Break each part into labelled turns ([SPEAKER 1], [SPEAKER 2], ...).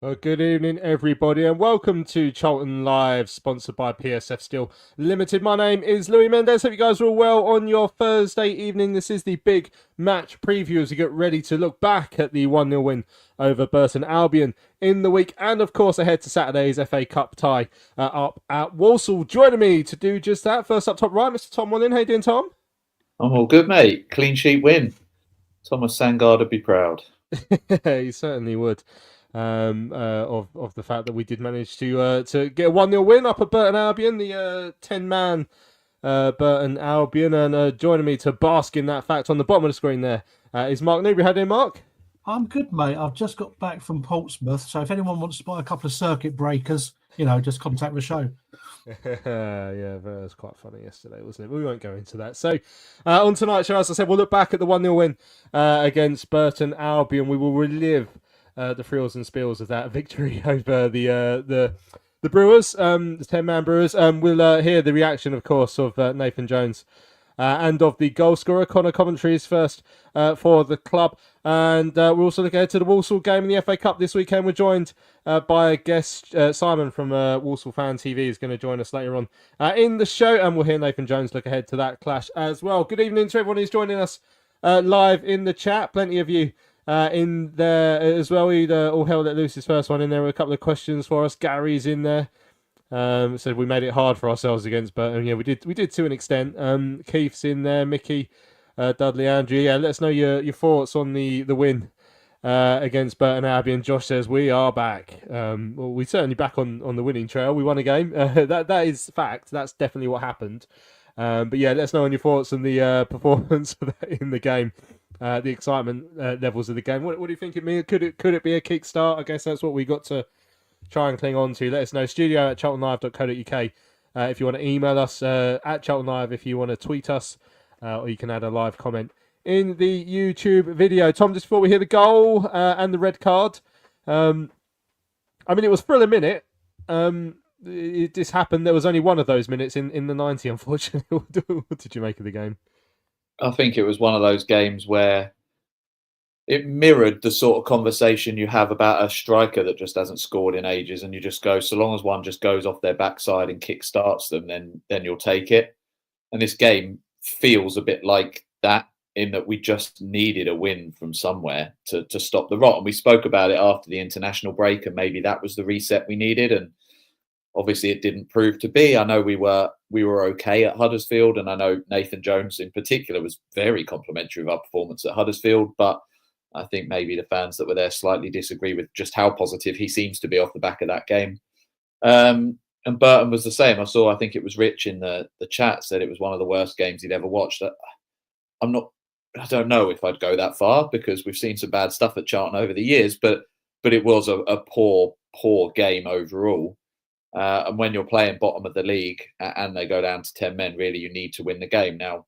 [SPEAKER 1] Well, good evening, everybody, and welcome to Charlton Live, sponsored by PSF Steel Limited. My name is Louis Mendes. Hope you guys are all well on your Thursday evening. This is the big match preview as we get ready to look back at the 1-0 win over Burton Albion in the week, and of course ahead to Saturday's FA Cup tie up at Walsall. Joining me to do just that, first up top right, Mr. Tom Wallin. How you doing, Tom?
[SPEAKER 2] I'm all good, mate. Clean sheet win. Thomas Sangard would be proud.
[SPEAKER 1] He certainly would. Of the fact that we did manage to get a 1-0 win up at Burton Albion, the 10-man Burton Albion, and joining me to bask in that fact on the bottom of the screen there is Mark Newbury. How do you, Mark?
[SPEAKER 3] I'm good, mate. I've just got back from Portsmouth, so if anyone wants to buy a couple of circuit breakers, just contact the show.
[SPEAKER 1] Yeah, that was quite funny yesterday, wasn't it? We won't go into that. So, on tonight's show, as I said, we'll look back at the 1-0 win against Burton Albion. We will relive the frills and spills of that victory over the Brewers, the 10-man Brewers. We'll hear the reaction, of course, of Nathan Jones and of the goal scorer, Conor, Coventry's first for the club. And we'll also look ahead to the Walsall game in the FA Cup this weekend. We're joined by a guest, Simon from Walsall Fan TV is going to join us later on in the show. And we'll hear Nathan Jones look ahead to that clash as well. Good evening to everyone who's joining us live in the chat. Plenty of you in there as well. We'd all held at Lucy's first one in there with a couple of questions for us. Gary's in there. So we made it hard for ourselves against Burton. Yeah, we did to an extent. Keith's in there, Mickey, Dudley, Andrew. Yeah, let us know your thoughts on the win against Burton Albion. Josh says we are back. Well, we're certainly back on the winning trail. We won a game. That is fact. That's definitely what happened. But yeah, let us know on your thoughts on the performance in the game. The excitement levels of the game. What do you think it means? Could it be a kickstart? I guess that's what we got to try and cling on to. Let us know. studio@charltonlive.co.uk if you want to email us, at Charlton Live if you want to tweet us, or you can add a live comment in the YouTube video. Tom, just before we hear the goal and the red card, it was for a minute. It just happened. There was only one of those minutes in the 90, unfortunately. What did you make of the game?
[SPEAKER 2] I think it was one of those games where it mirrored the sort of conversation you have about a striker that just hasn't scored in ages, and you just go, so long as one just goes off their backside and kick-starts them, then you'll take it. And this game feels a bit like that, in that we just needed a win from somewhere to stop the rot. And we spoke about it after the international break, and maybe that was the reset we needed. And obviously it didn't prove to be. I know we were okay at Huddersfield, and I know Nathan Jones in particular was very complimentary of our performance at Huddersfield, but I think maybe the fans that were there slightly disagree with just how positive he seems to be off the back of that game. And Burton was the same. I think it was Rich in the chat said it was one of the worst games he'd ever watched. I don't know if I'd go that far, because we've seen some bad stuff at Charlton over the years, but it was a poor game overall. And when you're playing bottom of the league and they go down to 10 men, really you need to win the game. Now,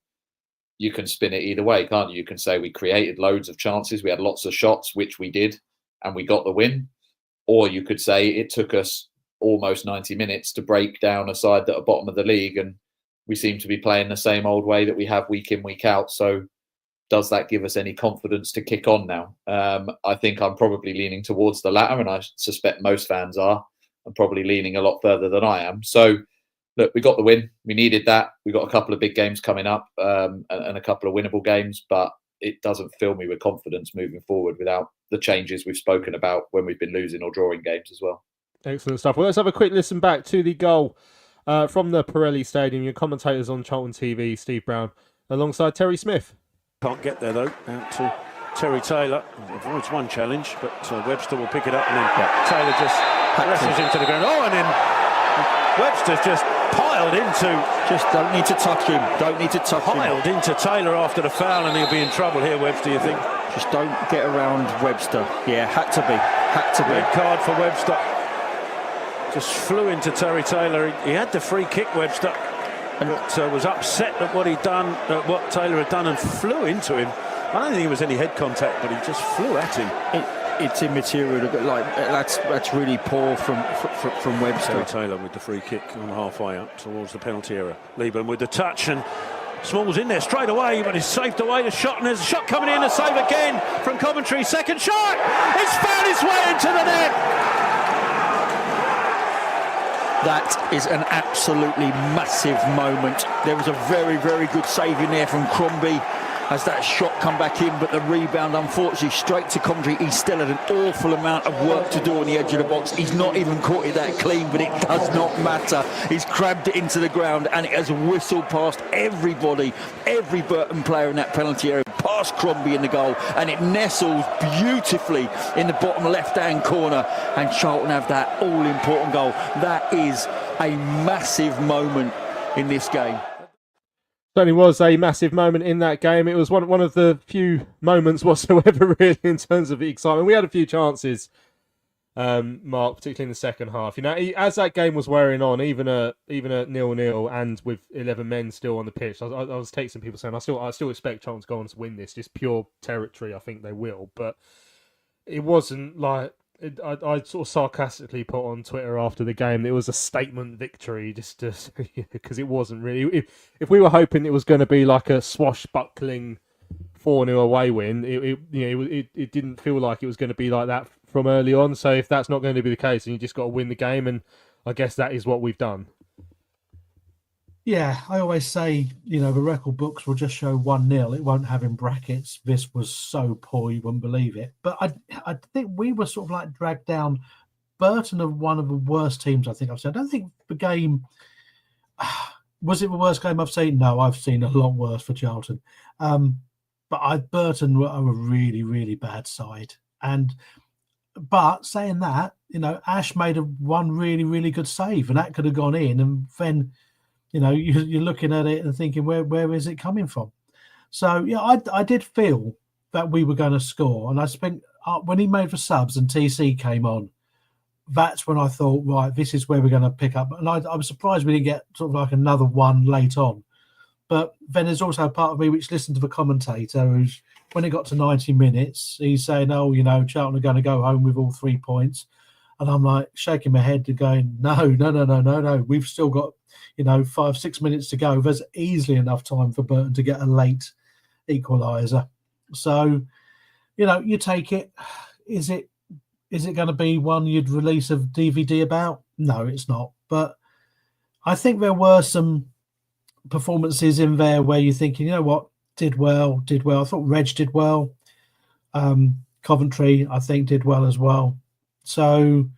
[SPEAKER 2] you can spin it either way, can't you? You can say we created loads of chances, we had lots of shots, which we did, and we got the win. Or you could say it took us almost 90 minutes to break down a side that are bottom of the league, and we seem to be playing the same old way that we have week in, week out. So does that give us any confidence to kick on now? I think I'm probably leaning towards the latter, and I suspect most fans are. I'm probably leaning a lot further than I am. So look, we got the win. We needed that. We got a couple of big games coming up, and a couple of winnable games, but it doesn't fill me with confidence moving forward without the changes we've spoken about when we've been losing or drawing games as well.
[SPEAKER 1] Excellent stuff. Well, let's have a quick listen back to the goal from the Pirelli Stadium. Your commentators on Charlton TV, Steve Brown, alongside Terry Smith.
[SPEAKER 4] Can't get there though, out to Terry Taylor. Avoids one challenge, but Webster will pick it up, and then Taylor just wrestles into the ground. Oh, and then Webster's just piled into...
[SPEAKER 5] Just don't need to touch him. Don't need to touch him.
[SPEAKER 4] Piled into Taylor after the foul, and he'll be in trouble here, Webster, you think?
[SPEAKER 5] Just don't get around Webster. Yeah, had to be.
[SPEAKER 4] Red card for Webster. Just flew into Terry Taylor. He had the free kick, Webster, but was upset at what he'd done, at what Taylor had done, and flew into him. I don't think it was any head contact, but he just flew at him.
[SPEAKER 5] It's immaterial. Like that's really poor from Webster.
[SPEAKER 4] Terry Taylor with the free kick on halfway up towards the penalty area. Liebman with the touch, and Small's in there straight away, but he's saved away the shot, and there's a shot coming in, a save again from Coventry. Second shot! It's found its way into the net!
[SPEAKER 5] That is an absolutely massive moment. There was a very, very good save in there from Crombie as that shot come back in, but the rebound, unfortunately, straight to Coventry. He still had an awful amount of work to do on the edge of the box. He's not even caught it that clean, but it does not matter. He's crabbed it into the ground, and it has whistled past everybody, every Burton player in that penalty area, past Crombie in the goal, and it nestles beautifully in the bottom left-hand corner, and Charlton have that all-important goal. That is a massive moment in this game.
[SPEAKER 1] Certainly was a massive moment in that game. It was one of the few moments whatsoever, really, in terms of the excitement. We had a few chances, Mark, particularly in the second half. You know, as that game was wearing on, even at 0-0 and with 11 men still on the pitch, I was texting people saying I still expect Charlton to go on to win this. Just pure territory, I think they will. But it wasn't like. I sort of sarcastically put on Twitter after the game that it was a statement victory, just because it wasn't really. If we were hoping it was going to be like a swashbuckling 4-0 away win, it didn't feel like it was going to be like that from early on. So if that's not going to be the case, then you just got to win the game, and I guess that is what we've done.
[SPEAKER 3] Yeah, I always say, the record books will just show 1-0. It won't have in brackets, this was so poor you wouldn't believe it. But I think we were sort of like dragged down. Burton are one of the worst teams I think I've seen. I don't think the game... Was it the worst game I've seen? No, I've seen a lot worse for Charlton. But Burton were a really, really bad side. But saying that, Ash made one really, really good save, and that could have gone in, and then... you're looking at it and thinking, where is it coming from? So, yeah, I did feel that we were going to score. And I spent, when he made the subs and TC came on, that's when I thought, right, this is where we're going to pick up. And I was surprised we didn't get sort of like another one late on. But then there's also a part of me which listened to the commentator who's, when it got to 90 minutes, he's saying, Charlton are going to go home with all 3 points. And I'm like shaking my head and going, no. We've still got, 5-6 minutes to go. There's easily enough time for Burton to get a late equaliser. So, you take it. Is it going to be one you'd release a DVD about? No, it's not. But I think there were some performances in there where you're thinking, you know what, did well. I thought Reg did well. Coventry, I think, did well as well. So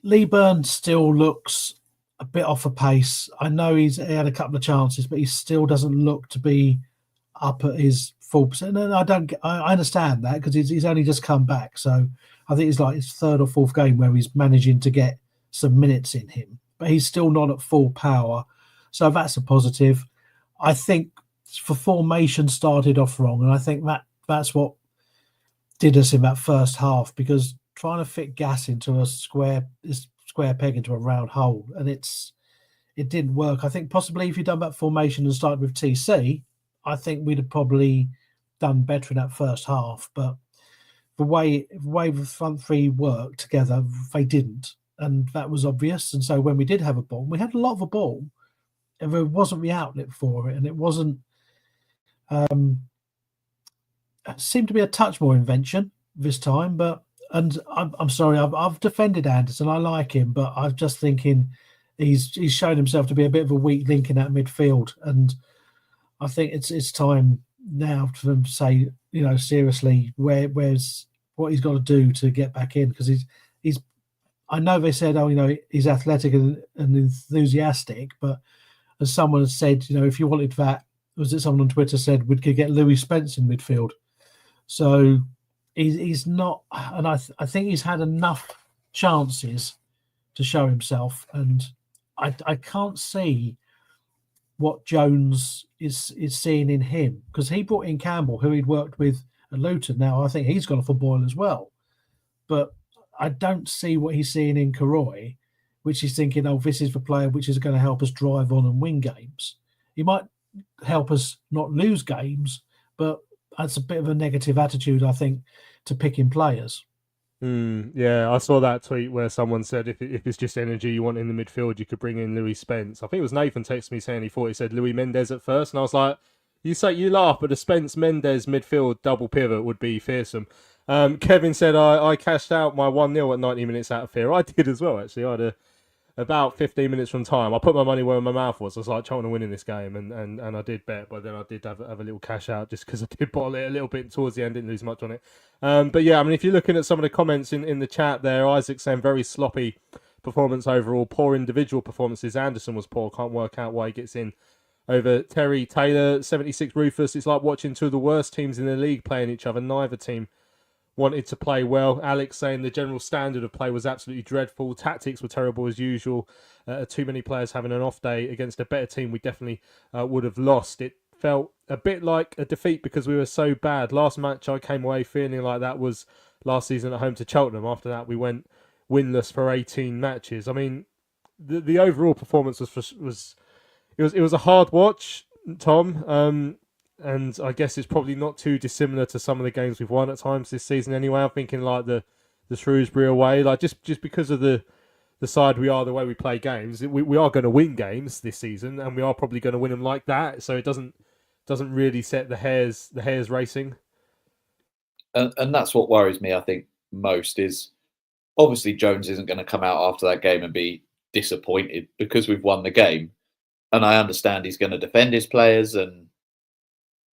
[SPEAKER 3] Lee Byrne still looks a bit off a pace. I know he had a couple of chances, but he still doesn't look to be up at his full percent. And I understand that because he's only just come back. So I think it's like his third or fourth game where he's managing to get some minutes in him, but he's still not at full power. So that's a positive. I think the formation started off wrong, and I think that's what did us in that first half, because trying to fit gas into a square peg into a round hole, and it didn't work. I think possibly if you'd done that formation and started with TC, I think we'd have probably done better in that first half. But the way the front three worked together, they didn't, and that was obvious. And so when we did have a ball, we had a lot of a ball, and there wasn't the outlet for it, and it wasn't. It seemed to be a touch more invention this time, but. And I'm sorry, I've defended Anderson. I like him, but I'm just thinking he's shown himself to be a bit of a weak link in that midfield. And I think it's time now for them to say, seriously, where's what he's got to do to get back in, because he's. I know they said, he's athletic and enthusiastic, but as someone said, if you wanted that, was it someone on Twitter said we could get Louis Spence in midfield? So. He's not, and I think he's had enough chances to show himself, and I can't see what Jones is seeing in him, because he brought in Campbell, who he'd worked with at Luton. Now I think he's got a football as well, but I don't see what he's seeing in Karoy, which he's thinking, this is the player which is going to help us drive on and win games. He might help us not lose games, but that's a bit of a negative attitude, I think, to picking players.
[SPEAKER 1] Yeah, I saw that tweet where someone said if it's just energy you want in the midfield, you could bring in Louis Spence. I think it was Nathan texted me saying he said Louis Mendes at first, and I was like, you laugh, but a Spence Mendes midfield double pivot would be fearsome. Kevin said I cashed out my 1-0 at 90 minutes out of fear. I did as well, actually. I had about 15 minutes from time, I put my money where my mouth was. I was like, Charlton are winning this game, and I did bet, but then I did have a little cash out just because I did bottle it a little bit towards the end, didn't lose much on it. But yeah, I mean, if you're looking at some of the comments in the chat there, Isaac saying very sloppy performance overall, poor individual performances. Anderson was poor, can't work out why he gets in over Terry Taylor. 76 Rufus, it's like watching two of the worst teams in the league playing each other. Neither team wanted to play well. Alex saying the general standard of play was absolutely dreadful. Tactics were terrible as usual. Too many players having an off day against a better team we definitely would have lost. It felt a bit like a defeat because we were so bad. Last match I came away feeling like that was last season at home to Cheltenham. After that we went winless for 18 matches. I mean, the overall performance was a hard watch, Tom. And I guess it's probably not too dissimilar to some of the games we've won at times this season anyway. I'm thinking like the Shrewsbury away, like just because of the side we are, the way we play games, we are going to win games this season, and we are probably going to win them like that. So it doesn't really set the hairs racing.
[SPEAKER 2] And that's what worries me, I think, most is obviously Jones isn't going to come out after that game and be disappointed because we've won the game. And I understand he's going to defend his players and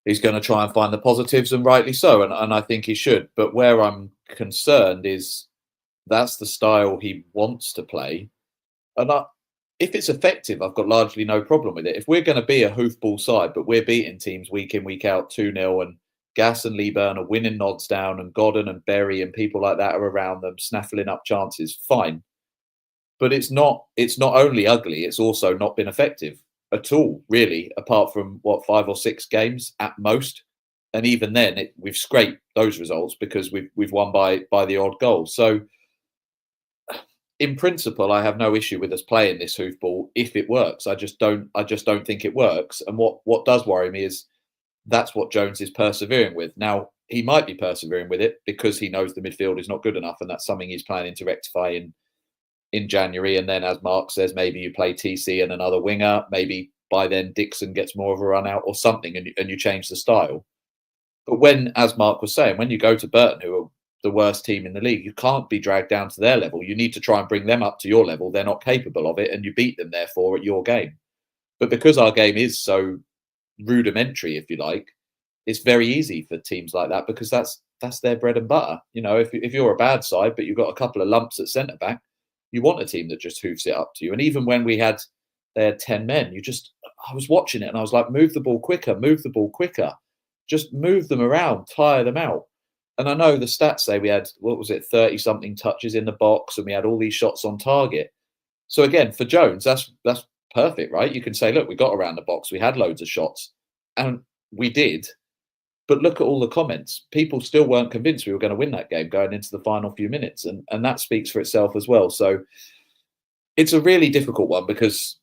[SPEAKER 2] he's going to try and find the positives, and rightly so. And I think he should. But where I'm concerned is that's the style he wants to play. And if it's effective, I've got largely no problem with it. If we're going to be a hoofball side, but we're beating teams week in, week out 2-0, and Gass and Leeburn are winning nods down, and Godden and Berry and people like that are around them, snaffling up chances, fine. But it's not only ugly, it's also not been effective at all, really, apart from 5 or 6 games at most, and even then we've scraped those results because we've won by the odd goal. So in principle, I have no issue with us playing this hoofball if it works. I just don't think it works. And what does worry me is that's what Jones is persevering with. Now, he might be persevering with it because he knows the midfield is not good enough, and that's something he's planning to rectify in January. And then, as Mark says, maybe you play TC and another winger. Maybe by then Dixon gets more of a run out or something, and you change the style. But when, as Mark was saying, when you go to Burton, who are the worst team in the league, you can't be dragged down to their level. You need to try and bring them up to your level. They're not capable of it, and you beat them, therefore, at your game. But because our game is so rudimentary, if you like, it's very easy for teams like that because that's their bread and butter. You know, if you're a bad side, but you've got a couple of lumps at centre back, you want a team that just hoofs it up to you. And even when they had 10 men, I was watching it and I was like, move the ball quicker, just move them around, tire them out. And I know the stats say we had, 30 something touches in the box, and we had all these shots on target. So again, for Jones, that's perfect, right? You can say, look, we got around the box, we had loads of shots, and we did. But look at all the comments. People still weren't convinced we were going to win that game going into the final few minutes. And that speaks for itself as well. So it's a really difficult one because,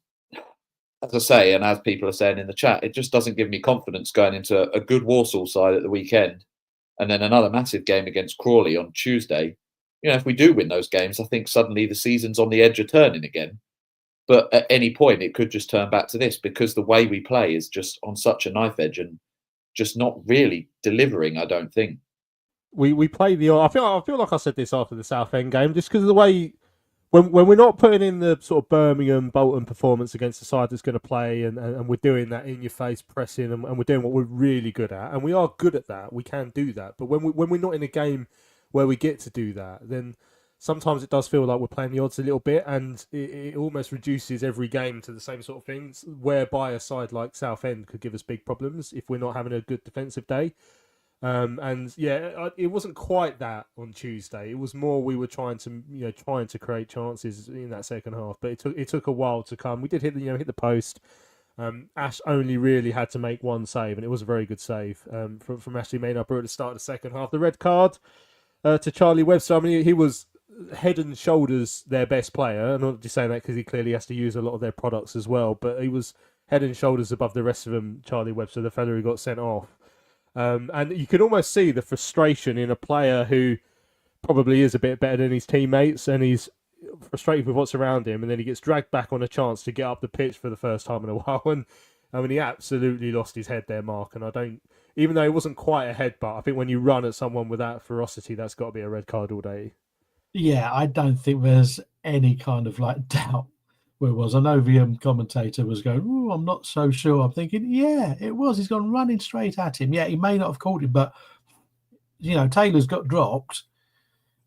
[SPEAKER 2] as I say, and as people are saying in the chat, it just doesn't give me confidence going into a good Walsall side at the weekend and then another massive game against Crawley on Tuesday. You know, if we do win those games, I think suddenly the season's on the edge of turning again. But at any point, it could just turn back to this because the way we play is just on such a knife edge and just not really delivering, I don't think.
[SPEAKER 1] We play I feel like I said this after the Southend game, just because of the way when we're not putting in the sort of Birmingham Bolton performance against the side that's going to play, and we're doing that in your face pressing, and we're doing what we're really good at, and we are good at that. We can do that, but when we're not in a game where we get to do that, then sometimes it does feel like we're playing the odds a little bit, and it almost reduces every game to the same sort of things, whereby a side like Southend could give us big problems if we're not having a good defensive day. And yeah, it wasn't quite that on Tuesday. It was more we were trying to create chances in that second half, but it took a while to come. We did hit the post. Ash only really had to make one save, and it was a very good save from Ashley Maynard at the start of the second half. The red card to Charlie Webster. I mean, he was head and shoulders their best player. I'm not just saying that because he clearly has to use a lot of their products as well, but he was head and shoulders above the rest of them, Charlie Webster, the fellow who got sent off. And you can almost see the frustration in a player who probably is a bit better than his teammates, and he's frustrated with what's around him, and then he gets dragged back on a chance to get up the pitch for the first time in a while. And I mean, he absolutely lost his head there, Mark. And even though it wasn't quite a headbutt, I think when you run at someone with that ferocity, that's got to be a red card all day.
[SPEAKER 3] Yeah, I don't think there's any kind of doubt where it was. I know the commentator was going, "Oh, I'm not so sure." I'm thinking, yeah, it was. He's gone running straight at him. Yeah, he may not have caught him, but Taylor's got dropped,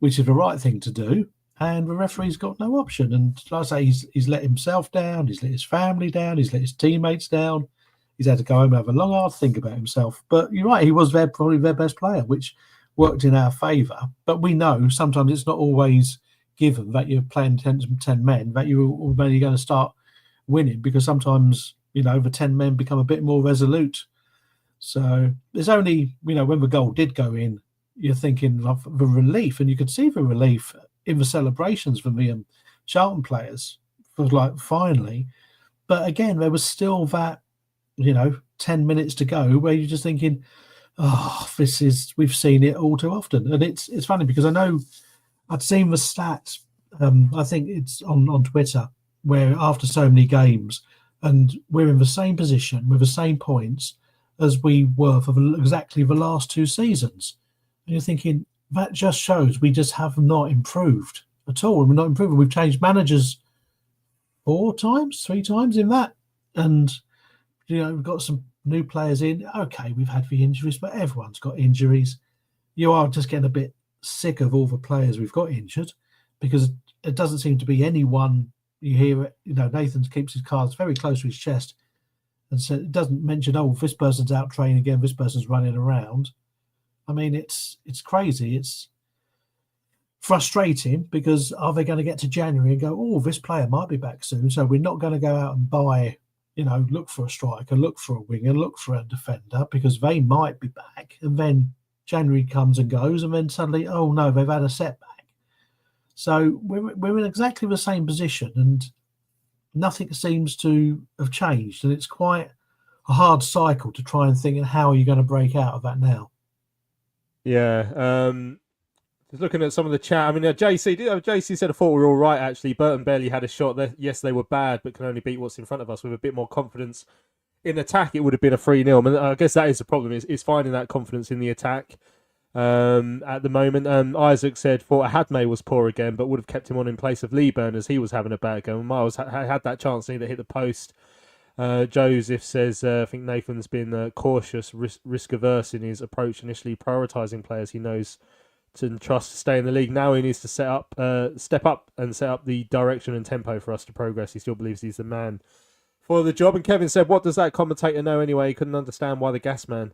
[SPEAKER 3] which is the right thing to do, and the referee's got no option. And like I say, he's let himself down, he's let his family down, he's let his teammates down. He's had to go home and have a long, hard think about himself. But you're right, he was probably their best player, which worked in our favour. But we know sometimes it's not always given that you're playing 10 men, that you're already going to start winning, because sometimes, the 10 men become a bit more resolute. So there's only, when the goal did go in, you're thinking of the relief, and you could see the relief in the celebrations from the Charlton players for finally. But again, there was still that, 10 minutes to go where you're just thinking, we've seen it all too often. And it's funny because I know I'd seen the stats, I think it's on Twitter, where after so many games, and we're in the same position with the same points as we were for exactly the last 2 seasons. And you're thinking, that just shows we just have not improved at all. And we're not improving. We've changed managers 3 times in that. And, we've got some new players in. Okay, we've had the injuries, but everyone's got injuries. You are just getting a bit sick of all the players we've got injured, because it doesn't seem to be anyone. You hear it, Nathan keeps his cards very close to his chest, and so it doesn't mention, this person's out training again, this person's running around. I mean, it's crazy. It's frustrating, because are they going to get to January and go, this player might be back soon, so we're not going to go out and buy, look for a striker, look for a winger, look for a defender, because they might be back. And then January comes and goes, and then suddenly, oh no, they've had a setback. So we're in exactly the same position, and nothing seems to have changed. And it's quite a hard cycle to try and think, how are you going to break out of that now?
[SPEAKER 1] Yeah. Just looking at some of the chat, I mean, JC said, I thought we were all right, actually. Burton barely had a shot. Yes, they were bad, but can only beat what's in front of us. With a bit more confidence in attack, it would have been a 3-0. I mean, I guess that is the problem, is finding that confidence in the attack at the moment. Isaac said, thought Hadmay was poor again, but would have kept him on in place of Leeburn, as he was having a bad game. Miles had that chance to either hit the post. Joseph says, I think Nathan's been cautious, risk-averse in his approach, initially prioritising players he knows to trust to stay in the league. Now he needs to step up and set up the direction and tempo for us to progress. He still believes he's the man for the job. And Kevin said, what does that commentator know anyway? He couldn't understand why the gas man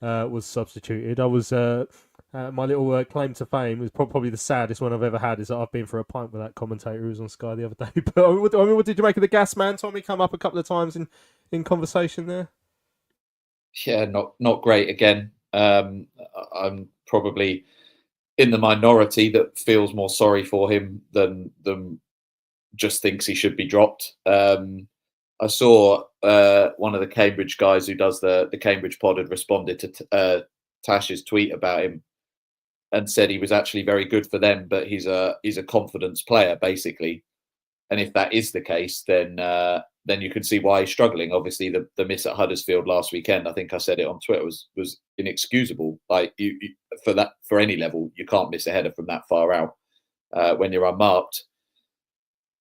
[SPEAKER 1] was substituted. I was my little claim to fame was probably the saddest one I've ever had, is that I've been for a pint with that commentator who was on Sky the other day. But what did you make of the gas man? Tommy come up a couple of times in conversation there.
[SPEAKER 2] Yeah, not great again. I'm probably in the minority that feels more sorry for him than just thinks he should be dropped. I saw one of the Cambridge guys who does the Cambridge pod had responded to Tash's tweet about him and said he was actually very good for them, but he's a confidence player, basically. And if that is the case, then you can see why he's struggling. Obviously, the miss at Huddersfield last weekend, I think I said it on Twitter, was inexcusable. Like you for any level, you can't miss a header from that far out when you're unmarked.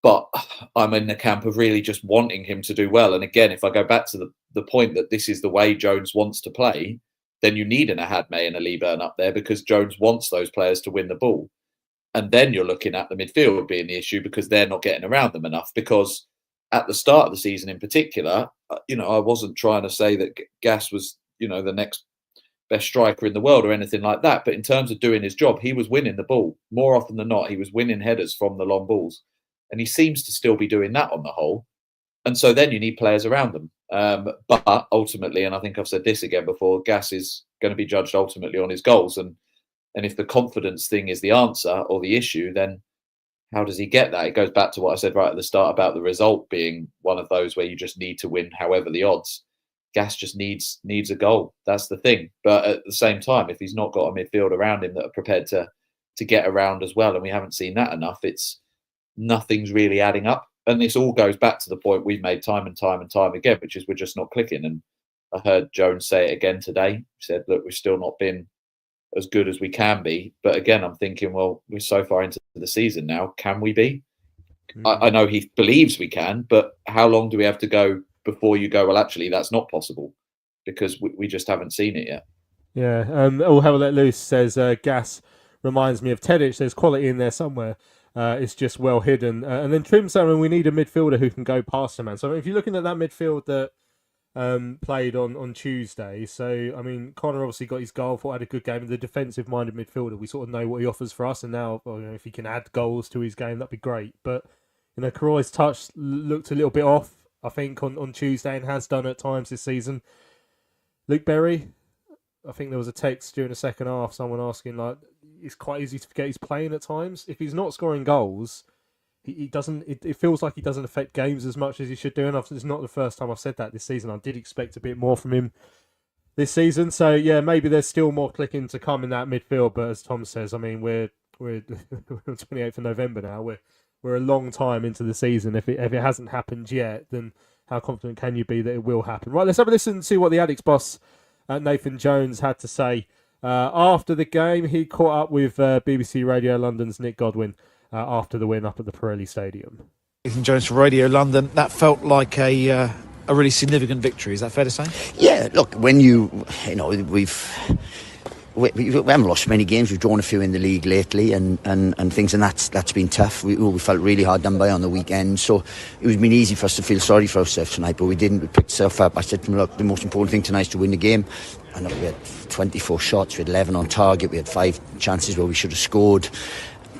[SPEAKER 2] But I'm in the camp of really just wanting him to do well. And again, if I go back to the point that this is the way Jones wants to play, then you need an Ahadme and a Leeburn up there, because Jones wants those players to win the ball. And then you're looking at the midfield being the issue, because they're not getting around them enough. Because at the start of the season in particular, I wasn't trying to say that Gas was, the next best striker in the world or anything like that. But in terms of doing his job, he was winning the ball. More often than not, he was winning headers from the long balls. And he seems to still be doing that on the whole. And so then you need players around them. But ultimately, and I think I've said this again before, Gas is going to be judged ultimately on his goals. And if the confidence thing is the answer or the issue, then how does he get that? It goes back to what I said right at the start about the result being one of those where you just need to win however the odds. Gas just needs a goal. That's the thing. But at the same time, if he's not got a midfield around him that are prepared to get around as well, and we haven't seen that enough, nothing's really adding up. And this all goes back to the point we've made time and time and time again, which is we're just not clicking. And I heard Jones say it again today. He said, look, we've still not been as good as we can be. But again, I'm thinking, well, we're so far into the season now. Can we be? I know he believes we can, but how long do we have to go before you go, well, actually, that's not possible, because we just haven't seen it yet.
[SPEAKER 1] Yeah. All Hell Let Loose says, Gas reminds me of Tedic. There's quality in there somewhere. It's just well hidden. And then Trim saying we need a midfielder who can go past the man. So if you're looking at that midfield that played on Tuesday, so I mean, Conor obviously got his goal, thought had a good game. The defensive-minded midfielder, we sort of know what he offers for us, and now if he can add goals to his game, that'd be great. But Karoy's touch looked a little bit off, I think, on Tuesday, and has done at times this season. Luke Berry, I think there was a text during the second half, someone asking, like, it's quite easy to forget he's playing at times. If he's not scoring goals, he doesn't. It feels like he doesn't affect games as much as he should do. And it's not the first time I've said that this season. I did expect a bit more from him this season. So yeah, maybe there's still more clicking to come in that midfield. But as Tom says, I mean, we're 28th of November now. We're a long time into the season. If it hasn't happened yet, then how confident can you be that it will happen? Right, let's have a listen and see what the Addicts boss Nathan Jones had to say after the game. He caught up with BBC Radio London's Nick Godwin after the win up at the Pirelli Stadium.
[SPEAKER 6] Nathan Jones for Radio London. That felt like a really significant victory. Is that fair to say?
[SPEAKER 7] Yeah. Look, when we haven't lost many games. We've drawn a few in the league lately, and things, and that's been tough. We felt really hard done by on the weekend, so it was been easy for us to feel sorry for ourselves tonight, but we didn't. We picked ourselves up. I said to him, look, the most important thing tonight is to win the game. And look, we had 24 shots, we had 11 on target, we had 5 chances where we should have scored.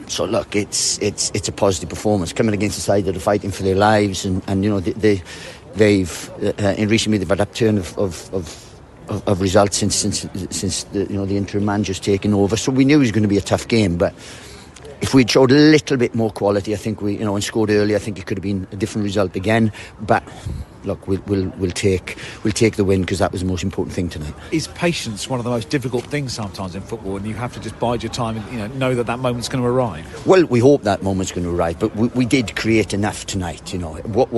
[SPEAKER 7] So look, it's a positive performance coming against a side that are fighting for their lives, and they've in recently they've had upturn of results since the interim manager's taken over. So we knew it was going to be a tough game, but if we'd showed a little bit more quality, I think and scored early, I think it could have been a different result again. But look, we'll take the win, because that was the most important thing tonight.
[SPEAKER 6] Is patience one of the most difficult things sometimes in football, and you have to just bide your time and know that moment's going to arrive?
[SPEAKER 7] Well, we hope that moment's going to arrive, but we did create enough tonight. What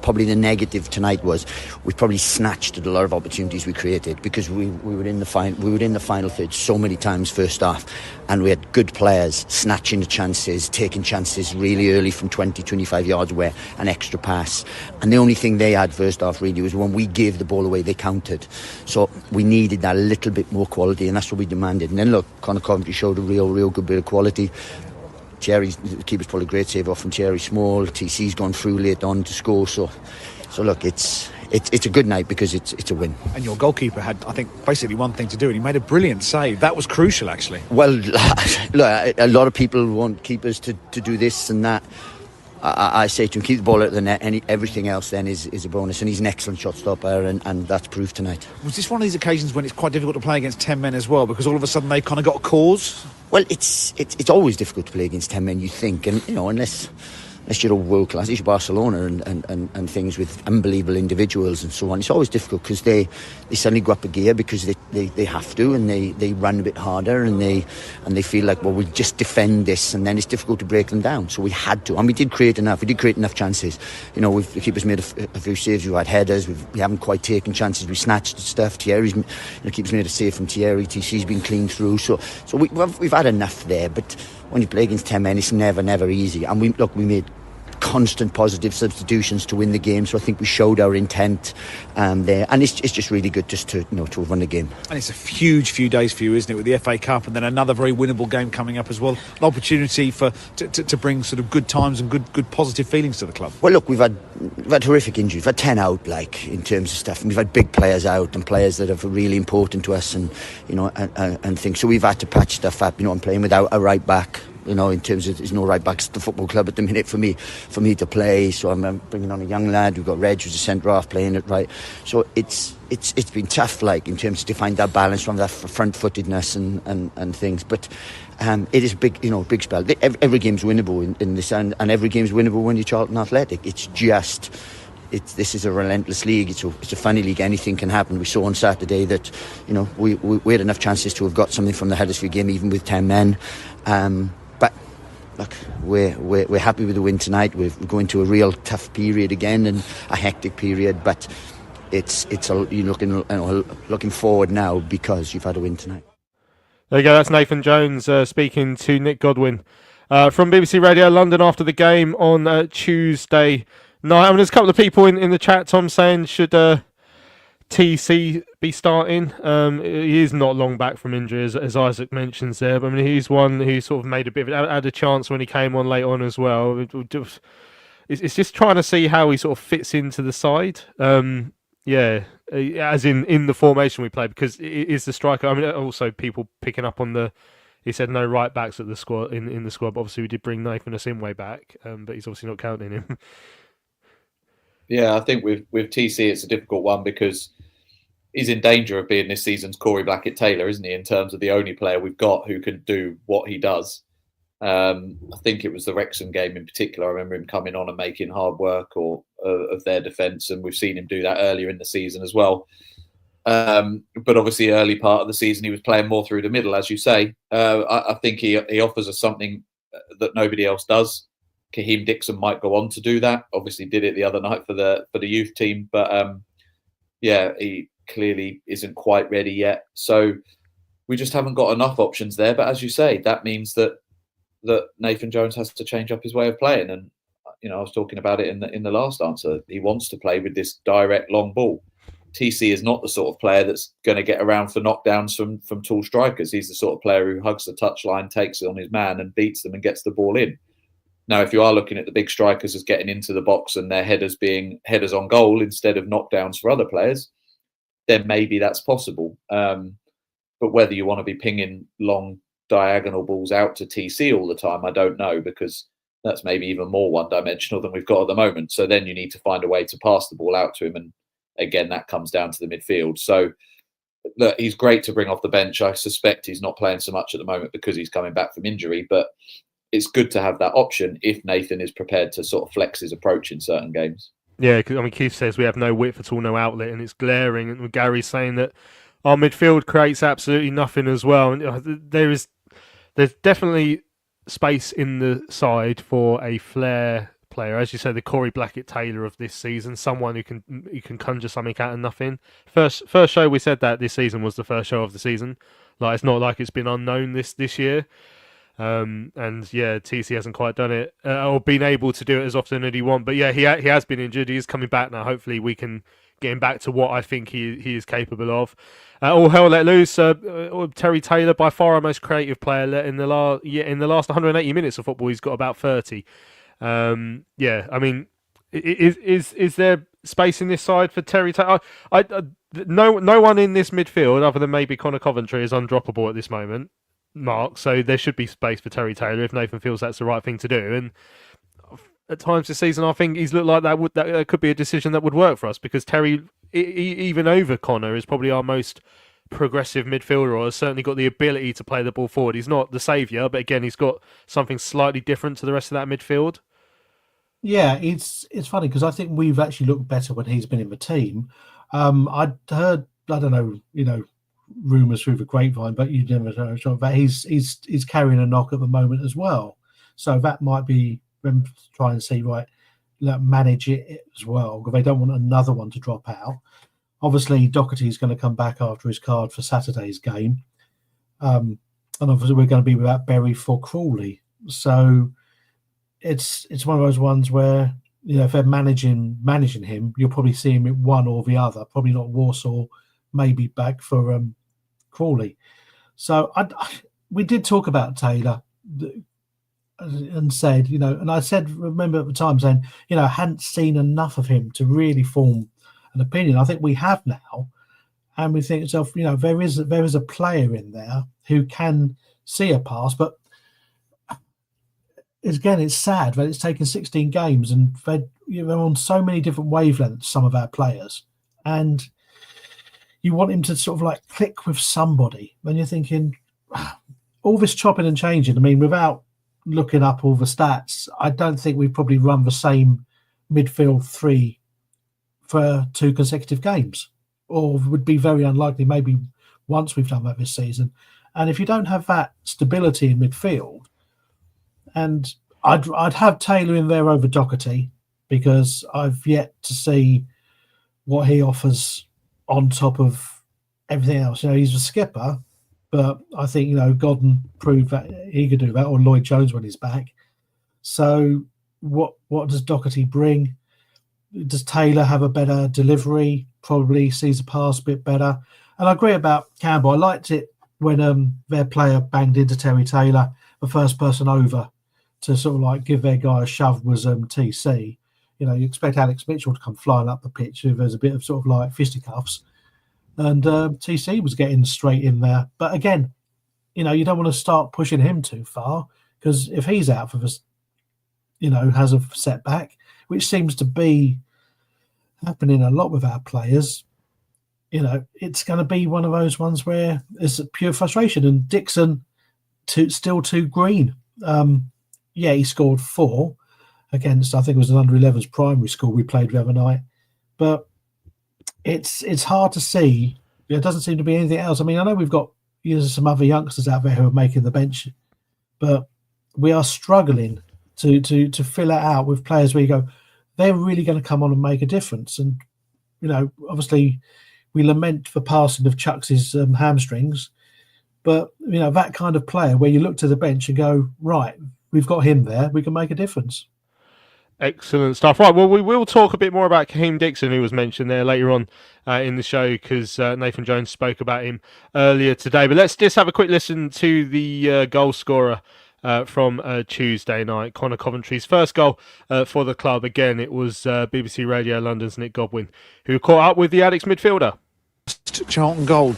[SPEAKER 7] probably the negative tonight was, we probably snatched at a lot of opportunities we created, because we were in the final third so many times first half, and we had good players snatching the chances, taking chances really early from 20-25 yards away, an extra pass, and the only thing they had first half really was when we gave the ball away, they countered. So we needed that little bit more quality, and that's what we demanded. And then look, Conor Coventry showed a real good bit of quality. Thierry's, the keeper's pulled a great save off from Thierry Small. TC's gone through late on to score. So look, it's a good night, because it's a win.
[SPEAKER 6] And your goalkeeper had, I think, basically one thing to do, and he made a brilliant save. That was crucial, actually.
[SPEAKER 7] Well, look, a lot of people want keepers to do this and that. I say to him, keep the ball out of the net, and everything else then is a bonus. And he's an excellent shot stopper, and that's proved tonight.
[SPEAKER 6] Was this one of these occasions when it's quite difficult to play against 10 men as well, because all of a sudden they kind of got a cause?
[SPEAKER 7] Well, it's always difficult to play against 10 men, you think, and unless you're a world class, it's Barcelona and things with unbelievable individuals and so on. It's always difficult, because they suddenly go up a gear, because they have to, and they run a bit harder, and they feel like, well, we'll just defend this, and then it's difficult to break them down. So we had to, and we did create enough. We did create enough chances. The keepers made a few saves. We had headers. We haven't quite taken chances. We snatched stuff. The keepers made a save from Thierry. TC's been clean through. So we've had enough there. But when you play against 10 men, it's never easy. And we made constant positive substitutions to win the game, so I think we showed our intent there, and it's just really good just to have won the game.
[SPEAKER 6] And it's a huge few days for you, isn't it, with the FA Cup, and then another very winnable game coming up as well, an opportunity to bring sort of good times and good positive feelings to the club.
[SPEAKER 7] Well, look, we've had horrific injuries. We've had 10 out, in terms of stuff, and we've had big players out, and players that are really important to us, and and things. So we've had to patch stuff up. I'm playing without a right back. In terms of, there's no right backs at the football club at the minute for me to play. So I'm bringing on a young lad. We've got Reg, who's a centre half, playing it right. So it's been tough, in terms of to find that balance from that front-footedness and things. But it is a big spell. Every game's winnable in this, and every game's winnable when you're Charlton Athletic. This is a relentless league. It's a funny league. Anything can happen. We saw on Saturday that we had enough chances to have got something from the Huddersfield game, even with 10 men. But look, we're happy with the win tonight. We're going to a real tough period again, and a hectic period. But you're looking forward now, because you've had a win tonight.
[SPEAKER 1] There you go. That's Nathan Jones speaking to Nick Godwin from BBC Radio London after the game on Tuesday night. I mean, there's a couple of people in the chat, Tom, saying should TC be starting. He is not long back from injury, as Isaac mentions there. But I mean, he's one who sort of made a bit of had a chance when he came on late on as well. It's just trying to see how he sort of fits into the side. As in the formation we play, because it is the striker. I mean, also people picking up on he said no right backs at the squad in the squad. But obviously, we did bring Nathan Asimwe back, but he's obviously not counting him.
[SPEAKER 2] Yeah, I think with TC, it's a difficult one because he's in danger of being this season's Corey Blackett-Taylor, isn't he? In terms of the only player we've got who can do what he does. I think it was the Wrexham game in particular. I remember him coming on and making hard work of their defence, and we've seen him do that earlier in the season as well. But obviously, early part of the season, he was playing more through the middle, as you say. I think he offers us something that nobody else does. Kaheem Dixon might go on to do that. Obviously, did it the other night for the youth team, but he clearly isn't quite ready yet. So we just haven't got enough options there. But as you say, that means that Nathan Jones has to change up his way of playing. And I was talking about it in the last answer. He wants to play with this direct long ball. TC is not the sort of player that's going to get around for knockdowns from tall strikers. He's the sort of player who hugs the touchline, takes it on his man, and beats them and gets the ball in. Now, if you are looking at the big strikers as getting into the box and their headers being headers on goal instead of knockdowns for other players, then maybe that's possible. But whether you want to be pinging long diagonal balls out to TC all the time, I don't know, because that's maybe even more one-dimensional than we've got at the moment. So then you need to find a way to pass the ball out to him. And again, that comes down to the midfield. So look, he's great to bring off the bench. I suspect he's not playing so much at the moment because he's coming back from injury, but it's good to have that option if Nathan is prepared to sort of flex his approach in certain games.
[SPEAKER 1] Yeah, because I mean, Keith says we have no width at all, no outlet, and it's glaring. And Gary's saying that our midfield creates absolutely nothing as well. And there's definitely space in the side for a flair player, as you say, the Corey Blackett-Taylor of this season, someone who can conjure something out of nothing. First show we said that this season was the first show of the season. Like, it's not like it's been unknown this year. And yeah, TC hasn't quite done it or been able to do it as often as he wants. But yeah, he has been injured. He is coming back now. Hopefully, we can get him back to what I think he is capable of. All hell let loose. Terry Taylor, by far our most creative player in the last 180 minutes of football. He's got about 30. I mean, is there space in this side for Terry Taylor? No one in this midfield other than maybe Conor Coventry is undroppable at this moment, Mark. So there should be space for Terry Taylor if Nathan feels that's the right thing to do. And at times this season, I think he's looked like that could be a decision that would work for us, because Terry, even over Conor, is probably our most progressive midfielder, or has certainly got the ability to play the ball forward. He's not the saviour, but again, he's got something slightly different to the rest of that midfield. Yeah,
[SPEAKER 3] it's funny because I think we've actually looked better when he's been in the team. I'd heard, I don't know, rumours through the grapevine, but you never know that he's carrying a knock at the moment as well. So that might be them trying to see, right, manage it as well, because they don't want another one to drop out. Obviously, Doherty's going to come back after his card for Saturday's game. And obviously we're going to be without Berry for Crawley. So it's one of those ones where, if they're managing him, you'll probably see him at one or the other. Probably not Walsall, maybe back for Crawley. So we did talk about Taylor and said, and I said, remember at the time saying, I hadn't seen enough of him to really form an opinion. I think we have now, and we think itself, there is a player in there who can see a pass, but again, it's sad that it's taken 16 games and they're on so many different wavelengths, some of our players, and you want him to sort of like click with somebody. When you're thinking all this chopping and changing, I mean, without looking up all the stats, I don't think we've probably run the same midfield three for 2 consecutive games, or would be very unlikely. Maybe once we've done that this season. And if you don't have that stability in midfield, and I'd have Taylor in there over Doherty, because I've yet to see what he offers on top of everything else. He's a skipper, But I think, Godden proved that he could do that, or Lloyd Jones when he's back. So what does Doherty bring? Does Taylor have a better delivery? Probably sees the pass a bit better. And I agree about Campbell. I liked it when their player banged into Terry Taylor, the first person over to sort of like give their guy a shove was TC. You expect Alex Mitchell to come flying up the pitch if there's a bit of sort of like fisticuffs. And TC was getting straight in there. But again, you don't want to start pushing him too far, because if he's out for this, has a setback, which seems to be happening a lot with our players, it's going to be one of those ones where it's pure frustration. And Dixon, still too green. He scored 4 against, I think it was an under-11s primary school we played the other night. But it's hard to see. There doesn't seem to be anything else. I mean, I know we've got some other youngsters out there who are making the bench, but we are struggling to fill it out with players where you go, they're really going to come on and make a difference. And, obviously we lament the passing of Chucks' hamstrings, but, that kind of player where you look to the bench and go, right, we've got him there, we can make a difference.
[SPEAKER 1] Excellent stuff. Right, well, we will talk a bit more about Kaheem Dixon, who was mentioned there later on in the show, because Nathan Jones spoke about him earlier today. But let's just have a quick listen to the goal scorer from Tuesday night. Conor Coventry's first goal for the club. Again, it was BBC Radio London's Nick Godwin who caught up with the Addicks midfielder.
[SPEAKER 6] Charlton goal.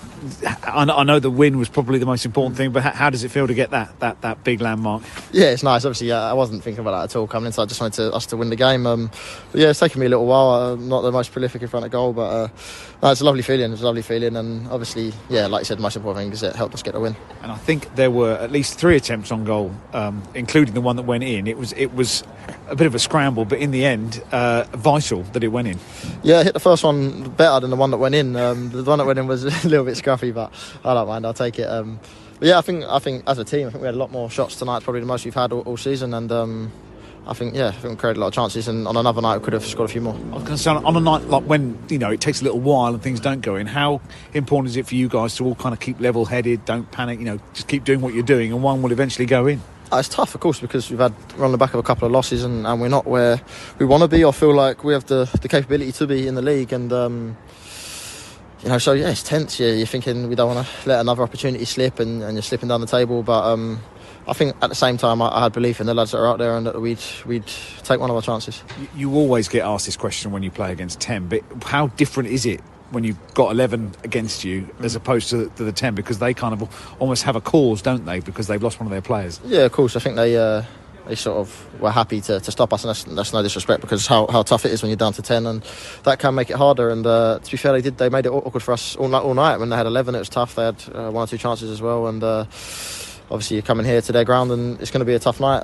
[SPEAKER 6] I know the win was probably the most important thing, but how does it feel to get that big landmark?
[SPEAKER 8] Yeah, it's nice. Obviously, I wasn't thinking about that at all coming in, so I just wanted us to win the game. But yeah, it's taken me a little while. I'm not the most prolific in front of goal, but no, it's a lovely feeling. It's a lovely feeling, and obviously, yeah, like you said, the most important thing is it helped us get the win.
[SPEAKER 6] And I think there were at least 3 attempts on goal, including the one that went in. It was a bit of a scramble, but in the end, vital that it went in.
[SPEAKER 8] Yeah, I hit the first one better than the one that went in. The one that went in was a little bit scruffy, but I don't mind. I'll take it. But yeah, I think as a team, I think we had a lot more shots tonight. Probably the most we've had all season, and I think we created a lot of chances. And on another night, we could have scored a few more.
[SPEAKER 6] I was going to say, on a night like when it takes a little while and things don't go in, how important is it for you guys to all kind of keep level-headed, don't panic, just keep doing what you're doing, and one will eventually go in?
[SPEAKER 8] It's tough, of course, because we're on the back of a couple of losses, and we're not where we want to be or feel like we have the capability to be in the league. And so yeah, it's tense. Yeah, you're thinking we don't want to let another opportunity slip, and you're slipping down the table. But I think at the same time, I had belief in the lads that are out there, and that we'd take one of our chances.
[SPEAKER 6] You always get asked this question when you play against 10, but how different is it when you've got 11 against you as opposed to the 10, because they kind of almost have a cause, don't they, because they've lost one of their players?
[SPEAKER 8] Yeah, of course. I think they sort of were happy to stop us, and that's no disrespect, because how tough it is when you're down to 10, and that can make it harder. And to be fair, they made it awkward for us all night. When they had 11, it was tough. They had 1 or 2 chances as well, and obviously you're coming here to their ground, and it's going to be a tough night.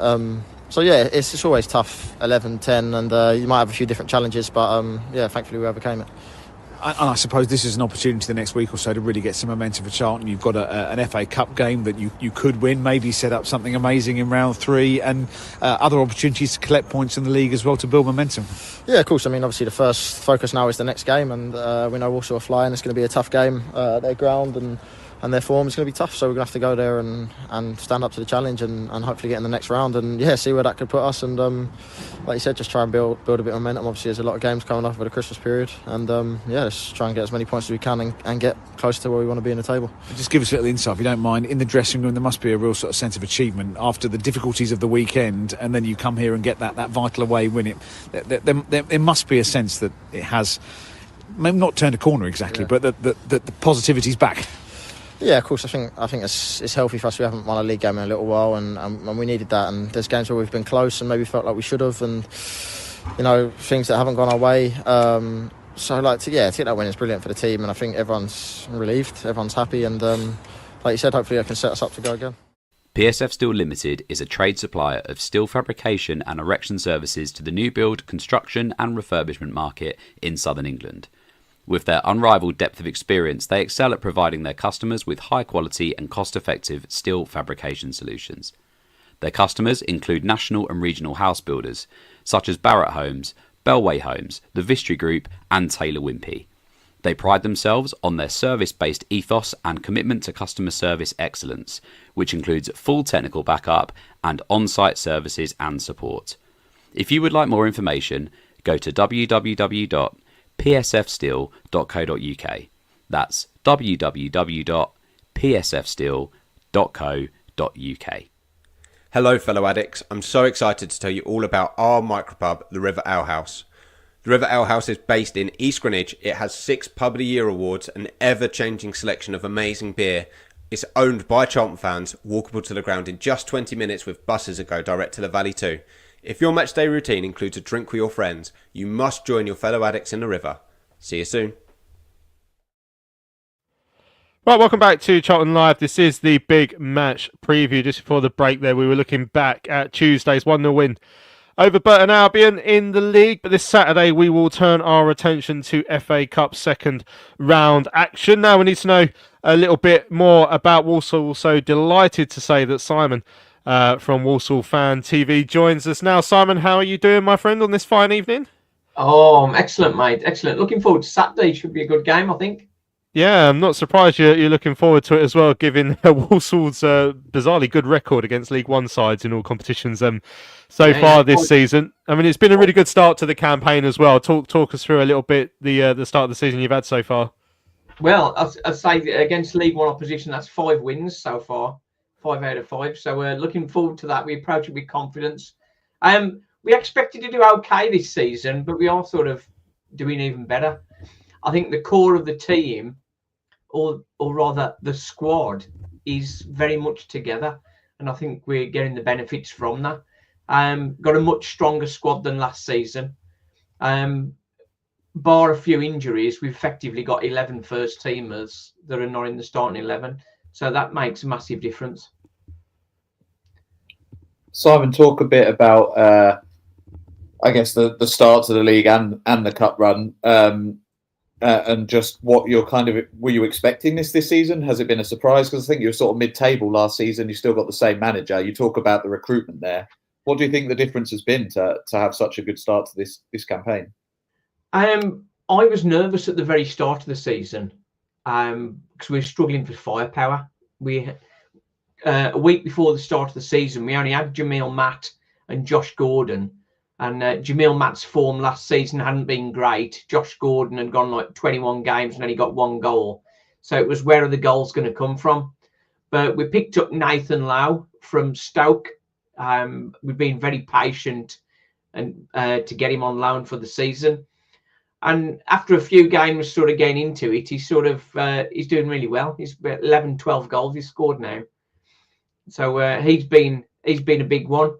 [SPEAKER 8] So yeah, it's always tough, 11, 10, and you might have a few different challenges, but yeah, thankfully we overcame it.
[SPEAKER 6] And I suppose this is an opportunity the next week or so to really get some momentum for Charlton. You've got an FA Cup game that you could win, maybe set up something amazing in round 3, and other opportunities to collect points in the league as well to build momentum. Yeah,
[SPEAKER 8] of course. I mean, obviously the first focus now is the next game, and we know Walsall are flying. It's going to be a tough game. Their ground and their form is going to be tough, so we're going to have to go there and stand up to the challenge and hopefully get in the next round, and yeah, see where that could put us. And like you said, just try and build a bit of momentum. Obviously there's a lot of games coming up over the Christmas period, and yeah, let's try and get as many points as we can and get close to where we want to be in the table.
[SPEAKER 6] Just give us a little insight, if you don't mind. In the dressing room, there must be a real sort of sense of achievement after the difficulties of the weekend, and then you come here and get that vital away win. There must be a sense that it has maybe not turned a corner exactly, but the positivity's back.
[SPEAKER 8] Yeah, of course. I think it's healthy for us. We haven't won a league game in a little while, and we needed that. And there's games where we've been close and maybe felt like we should have, and things that haven't gone our way. So to get that win is brilliant for the team, and I think everyone's relieved, everyone's happy, and like you said, hopefully that can set us up to go again.
[SPEAKER 9] PSF Steel Limited is a trade supplier of steel fabrication and erection services to the new build, construction and refurbishment market in southern England. With their unrivaled depth of experience, they excel at providing their customers with high-quality and cost-effective steel fabrication solutions. Their customers include national and regional house builders, such as Barratt Homes, Bellway Homes, the Vistry Group and Taylor Wimpey. They pride themselves on their service-based ethos and commitment to customer service excellence, which includes full technical backup and on-site services and support. If you would like more information, go to www.psfsteel.co.uk. That's www.psfsteel.co.uk.
[SPEAKER 10] Hello fellow addicts, I'm so excited to tell you all about our micropub, the River Ale House. The River Ale House is based in East Greenwich. It has 6 Pub of the Year awards, an ever-changing selection of amazing beer. It's owned by Charlton fans, walkable to the ground in just 20 minutes with buses that go direct to the Valley too. If your matchday routine includes a drink with your friends, you must join your fellow addicts in the River. See you soon.
[SPEAKER 1] Right, welcome back to Charlton Live. This is the big match preview. Just before the break there, we were looking back at Tuesday's 1-0 win over Burton Albion in the league. But this Saturday, we will turn our attention to FA Cup second round action. Now we need to know a little bit more about Walsall. So delighted to say that Simon from Walsall Fan TV joins us now. Simon, how are you doing, my friend, on this fine evening?
[SPEAKER 11] Oh, excellent, mate. Excellent. Looking forward to Saturday. Should be a good game, I think.
[SPEAKER 1] Yeah, I'm not surprised you're looking forward to it as well, given Walsall's bizarrely good record against League One sides in all competitions so far this season. I mean, it's been a really good start to the campaign as well. Talk us through a little bit the start of the season you've had so far.
[SPEAKER 11] Well, I'd say against League One opposition, that's 5 wins so far, 5 out of 5. So we're looking forward to that. We approach it with confidence. We expected to do okay this season, but we are sort of doing even better. I think the core of the team, or rather the squad, is very much together, and I think we're getting the benefits from that. Got a much stronger squad than last season. Bar a few injuries, we've effectively got 11 first teamers that are not in the starting 11, so that makes a massive difference.
[SPEAKER 2] Simon, talk a bit about I guess the start to the league and the cup run. And just what you're were you expecting this season? Has it been a surprise? Because I think you were sort of mid-table last season. You still got the same manager. You talk about the recruitment there. What do you think the difference has been to have such a good start to this campaign?
[SPEAKER 11] I was nervous at the very start of the season because we were struggling for firepower. We a week before the start of the season, we only had Jamil Matt and Josh Gordon. And Jamil Matt's form last season hadn't been great. Josh Gordon had gone like 21 games and only got 1 goal. So it was, where are the goals going to come from? But we picked up Nathan Lau from Stoke. We've been very patient and to get him on loan for the season. And after a few games sort of getting into it, he's doing really well. He's 11, 12 goals he's scored now. So he's been a big one.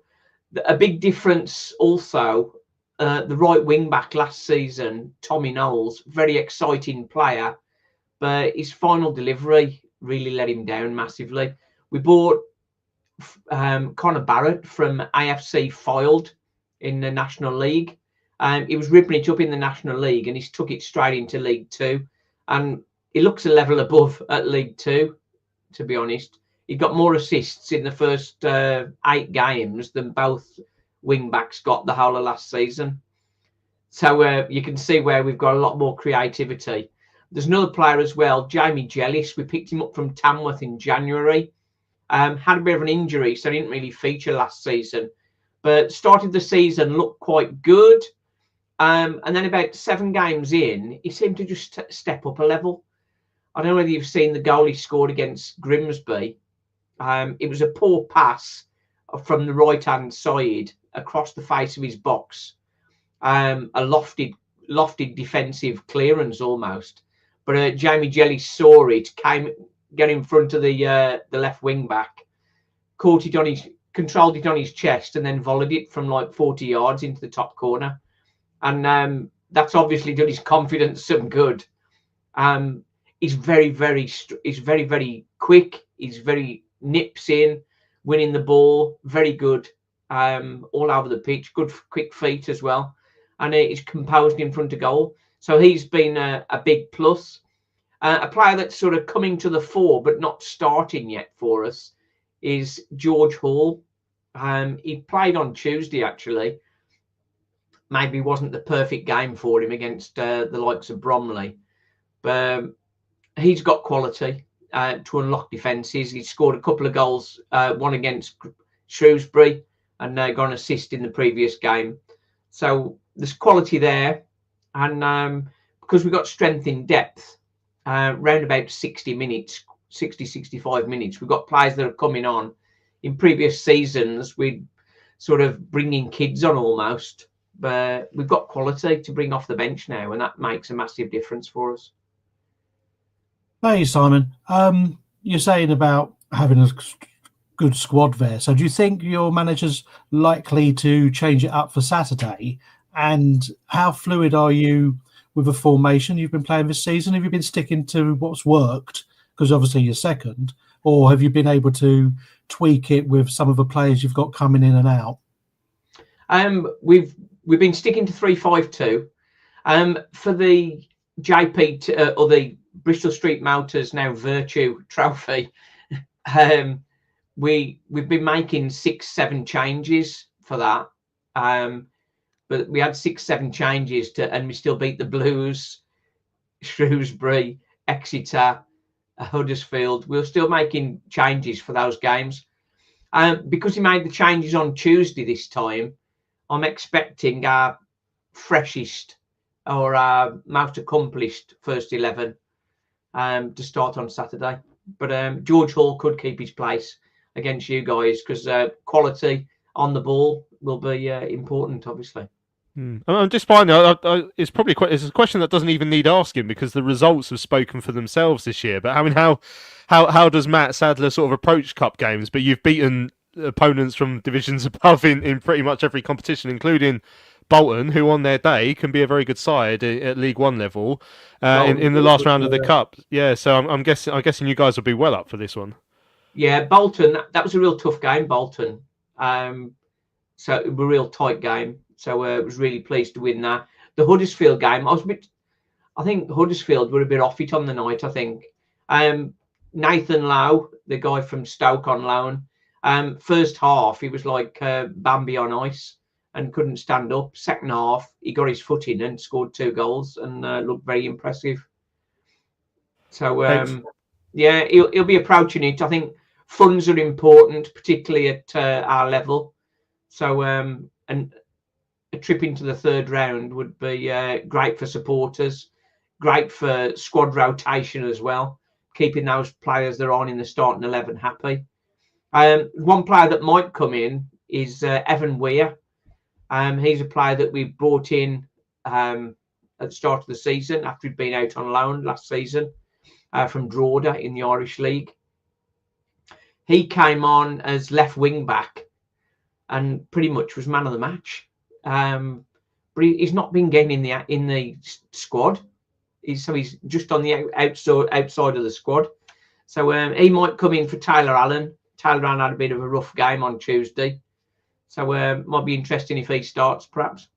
[SPEAKER 11] A big difference also, the right wing back last season, Tommy Knowles, very exciting player, but his final delivery really let him down massively. We bought Conor Barrett from AFC Fylde in the National League. He was ripping it up in the National League and he's took it straight into League Two. And he looks a level above at League Two, to be honest. He got more assists in the first 8 games than both wing backs got the whole of last season. So you can see where we've got a lot more creativity. There's another player as well, Jamie Jellis. We picked him up from Tamworth in January. Had a bit of an injury, so didn't really feature last season. But started the season, looked quite good. And then about 7 games in, he seemed to just step up a level. I don't know whether you've seen the goal he scored against Grimsby. It was a poor pass from the right-hand side across the face of his box. A lofted defensive clearance almost. But Jamie Jelly saw it, got in front of the left wing back, controlled it on his chest, and then volleyed it from like 40 yards into the top corner. And that's obviously done his confidence some good. He's very, very quick. He's very nips in, winning the ball, very good, all over the pitch, good quick feet as well, and he's composed in front of goal. So he's been a big plus. A player that's sort of coming to the fore but not starting yet for us is George Hall. He played on Tuesday actually. Maybe wasn't the perfect game for him against the likes of Bromley. He's got quality to unlock defences. He's scored a couple of goals, one against Shrewsbury, and got an assist in the previous game. So there's quality there, and because we've got strength in depth, round about 65 minutes, we've got players that are coming on. In previous seasons, we'd sort of bringing kids on almost, but we've got quality to bring off the bench now, and that makes a massive difference for us.
[SPEAKER 3] Hey, Simon. You're saying about having a good squad there. So do you think your manager's likely to change it up for Saturday? And how fluid are you with the formation you've been playing this season? Have you been sticking to what's worked? Because obviously you're second. Or have you been able to tweak it with some of the players you've got coming in and out?
[SPEAKER 11] We've been sticking to 3-5-2. For the JP or the Bristol Street Motors now Virtue Trophy, we've been making 6-7 changes for that. But we had 6-7 changes and we still beat the Blues, Shrewsbury, Exeter, Huddersfield. We're still making changes for those games. Because he made the changes on Tuesday this time, I'm expecting our freshest or our most accomplished first 11 to start on Saturday. But George Hall could keep his place against you guys because quality on the ball will be important, obviously.
[SPEAKER 1] I'm just finding it's probably it's a question that doesn't even need asking because the results have spoken for themselves this year. But I mean, how does Matt Sadler sort of approach cup games? But you've beaten opponents from divisions above in pretty much every competition, including Bolton, who on their day can be a very good side at League One level in the last round of the cup. Yeah, so I'm guessing you guys will be well up for this one.
[SPEAKER 11] Yeah, Bolton. That was a real tough game, Bolton. So it was a real tight game. So I was really pleased to win that. The Huddersfield game, I think Huddersfield were a bit off it on the night, I think. Nathan Lowe, the guy from Stoke on loan, first half, he was like Bambi on ice and couldn't stand up. Second half, he got his foot in and scored 2 goals and looked very impressive. So, yeah, he'll be approaching it. I think funds are important, particularly at our level. So, and a trip into the third round would be great for supporters, great for squad rotation as well, keeping those players that are on in the starting 11 happy. One player that might come in is Evan Weir. He's a player that we brought in at the start of the season after he'd been out on loan last season from Drogheda in the Irish League. He came on as left wing back and pretty much was man of the match. But he's not been getting in the squad. He's just on the outside of the squad. So he might come in for Taylor Allen. Taylor Allen had a bit of a rough game on Tuesday. So might be interesting if he starts, perhaps.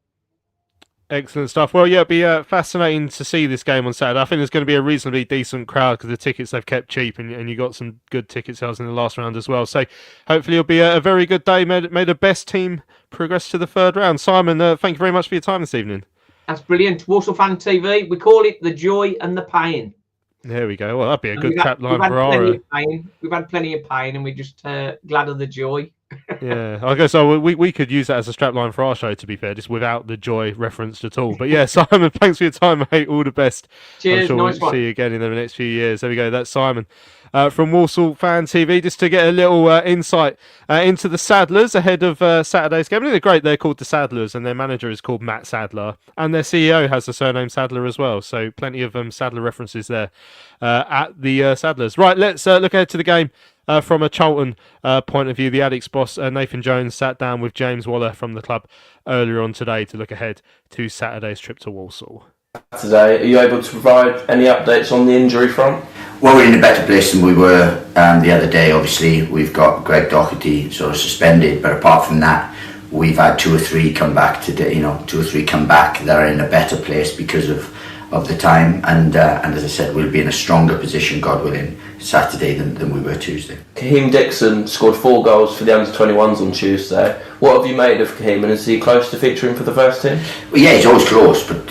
[SPEAKER 1] Excellent stuff. Well, yeah, it'll be fascinating to see this game on Saturday. I think there's going to be a reasonably decent crowd because the tickets they've kept cheap and you got some good ticket sales in the last round as well. So hopefully it'll be a very good day. May the best team progress to the third round. Simon, thank you very much for your time this evening.
[SPEAKER 11] That's brilliant. Walsall Fan TV, we call it the joy and the pain.
[SPEAKER 1] There we go. Well, that'd be a good trap line for our...
[SPEAKER 11] We've had plenty of pain and we're just glad of the joy.
[SPEAKER 1] Yeah, I guess we could use that as a strapline for our show, to be fair, just without the joy referenced at all. But yeah, Simon, thanks for your time, mate. All the best.
[SPEAKER 11] Cheers,
[SPEAKER 1] I'm sure
[SPEAKER 11] nice
[SPEAKER 1] we'll
[SPEAKER 11] one.
[SPEAKER 1] see you again in the next few years. There we go. That's Simon from Walsall Fan TV, just to get a little insight into the Sadlers ahead of Saturday's game. I think they're great. They're called the Sadlers, and their manager is called Matt Sadler, and their CEO has the surname Sadler as well. So plenty of Sadler references there at the Sadlers. Right, let's look ahead to the game. From a Charlton point of view, the Addicts boss Nathan Jones sat down with James Waller from the club earlier on today to look ahead to Saturday's trip to Walsall.
[SPEAKER 12] Today, are you able to provide any updates on the injury front?
[SPEAKER 7] Well, we're in a better place than we were the other day. Obviously, we've got Greg Doherty sort of suspended, but apart from that, we've had 2 or 3 come back today. 2 or 3 come back that are in a better place because of of the time, and as I said, we'll be in a stronger position, God willing, Saturday than we were Tuesday.
[SPEAKER 12] Kaheem Dixon scored 4 goals for the under-21s on Tuesday. What have you made of Kaheem, and is he close to featuring for the first team?
[SPEAKER 7] Well, yeah, he's always close, but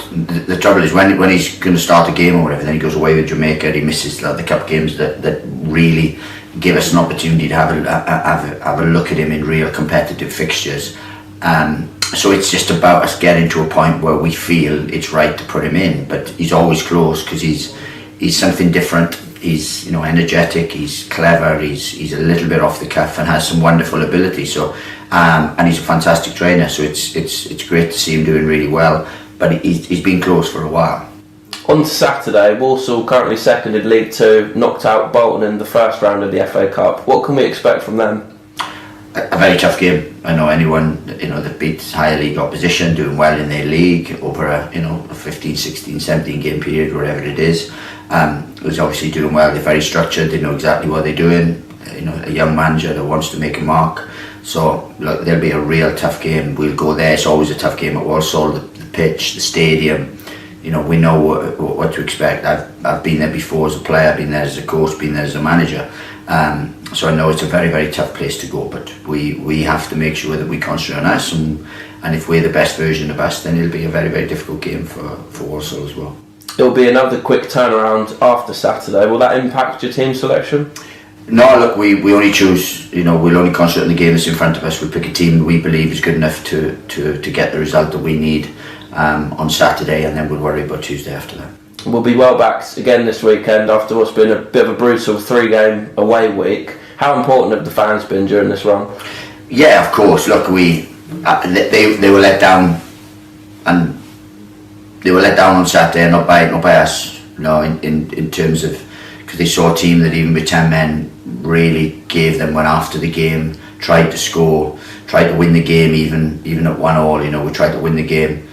[SPEAKER 7] the trouble is when he's going to start a game or whatever, then he goes away with Jamaica, he misses the cup games that really give us an opportunity to have a look at him in real competitive fixtures. So it's just about us getting to a point where we feel it's right to put him in, but he's always close because he's something different. He's energetic, he's clever, he's a little bit off the cuff and has some wonderful ability. So and he's a fantastic trainer. So it's great to see him doing really well. But he's been close for a while.
[SPEAKER 12] On Saturday, Walsall, currently second in League Two, knocked out Bolton in the first round of the FA Cup. What can we expect from them?
[SPEAKER 7] A very tough game. I know anyone that beats higher league opposition doing well in their league over a 15, 16, 17 game period, whatever it is, was obviously doing well. They're very structured. They know exactly what they're doing. A young manager that wants to make a mark. So look, there'll be a real tough game. We'll go there. It's always a tough game at Walsall. The pitch, the stadium. We know what to expect. I've been there before as a player, been there as a coach, been there as a manager. So I know it's a very, very tough place to go, but we have to make sure that we concentrate on us, and if we're the best version of us, then it'll be a very, very difficult game for Walsall as well.
[SPEAKER 12] It'll be another quick turnaround after Saturday. Will that impact your team selection?
[SPEAKER 7] No, look, we only choose, we'll only concentrate on the game that's in front of us. We pick a team that we believe is good enough to get the result that we need on Saturday, and then we'll worry about Tuesday after that.
[SPEAKER 12] We'll be well backed again this weekend after what's been a bit of a brutal 3-game away week. How important have the fans been during this run?
[SPEAKER 7] Yeah, of course. Look, they were let down, and they were let down on Saturday, not by us. In terms of, because they saw a team that even with 10 men really gave them one after the game, tried to score, tried to win the game, even at 1-1. We tried to win the game.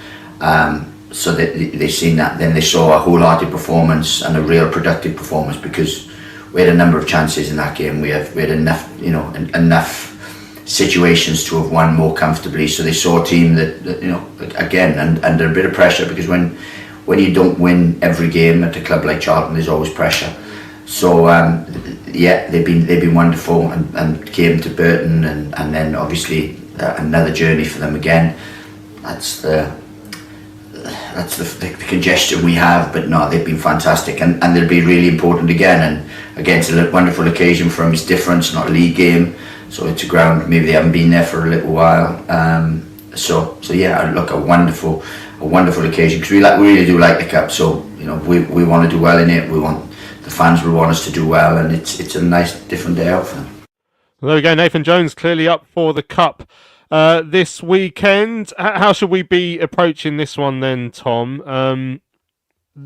[SPEAKER 7] So they seen that, then they saw a wholehearted performance and a real productive performance, because we had a number of chances in that game. We had enough, enough situations to have won more comfortably. So they saw a team that again, and under a bit of pressure, because when you don't win every game at a club like Charlton, there's always pressure. So they've been wonderful, and came to Burton, and then obviously another journey for them again. That's the congestion we have, but no, they've been fantastic, and they'll be really important again. And again, it's a wonderful occasion for them. It's different. It's not a league game, so it's a ground maybe they haven't been there for a little while. So yeah, look, a wonderful occasion, because we really do like the cup. So we want to do well in it. The fans will want us to do well, and it's a nice different day out for them.
[SPEAKER 1] Well, there we go. Nathan Jones clearly up for the cup this weekend. How should we be approaching this one then, Tom?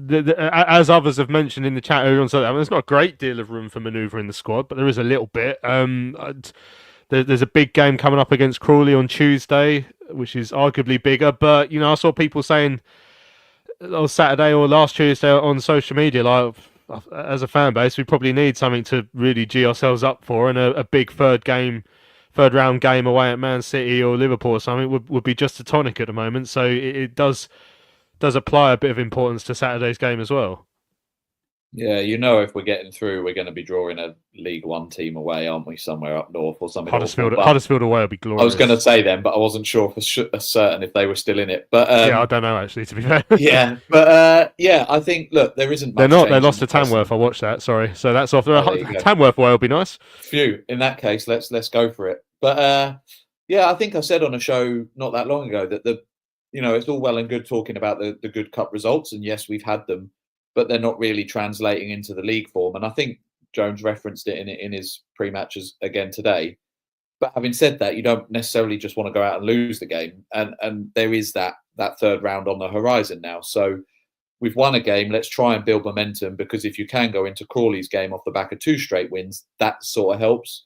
[SPEAKER 1] As others have mentioned in the chat earlier on, so there's not a great deal of room for manoeuvre in the squad, but there is a little bit. There's a big game coming up against Crawley on Tuesday, which is arguably bigger. But I saw people saying on Saturday or last Tuesday on social media, like, as a fan base, we probably need something to really G ourselves up for, and a big third round game away at Man City or Liverpool or something would be just a tonic at the moment. So it does apply a bit of importance to Saturday's game as well.
[SPEAKER 2] Yeah, if we're getting through, we're going to be drawing a League One team away, aren't we? Somewhere up north or something.
[SPEAKER 1] Huddersfield away would be glorious.
[SPEAKER 2] I was going to say them, but I wasn't sure for certain if they were still in it. But
[SPEAKER 1] yeah, I don't know actually, to be fair.
[SPEAKER 2] Yeah, but I think there isn't much.
[SPEAKER 1] They're not. They lost to Tamworth. I watched that. Sorry, so that's off. Tamworth away will be nice.
[SPEAKER 2] Phew. In that case, let's go for it. But I think I said on a show not that long ago that it's all well and good talking about the good cup results, and yes, we've had them, but they're not really translating into the league form. And I think Jones referenced it in his pre-matches again today. But having said that, you don't necessarily just want to go out and lose the game. And there is that third round on the horizon now. So we've won a game. Let's try and build momentum, because if you can go into Crawley's game off the back of 2 straight wins, that sort of helps.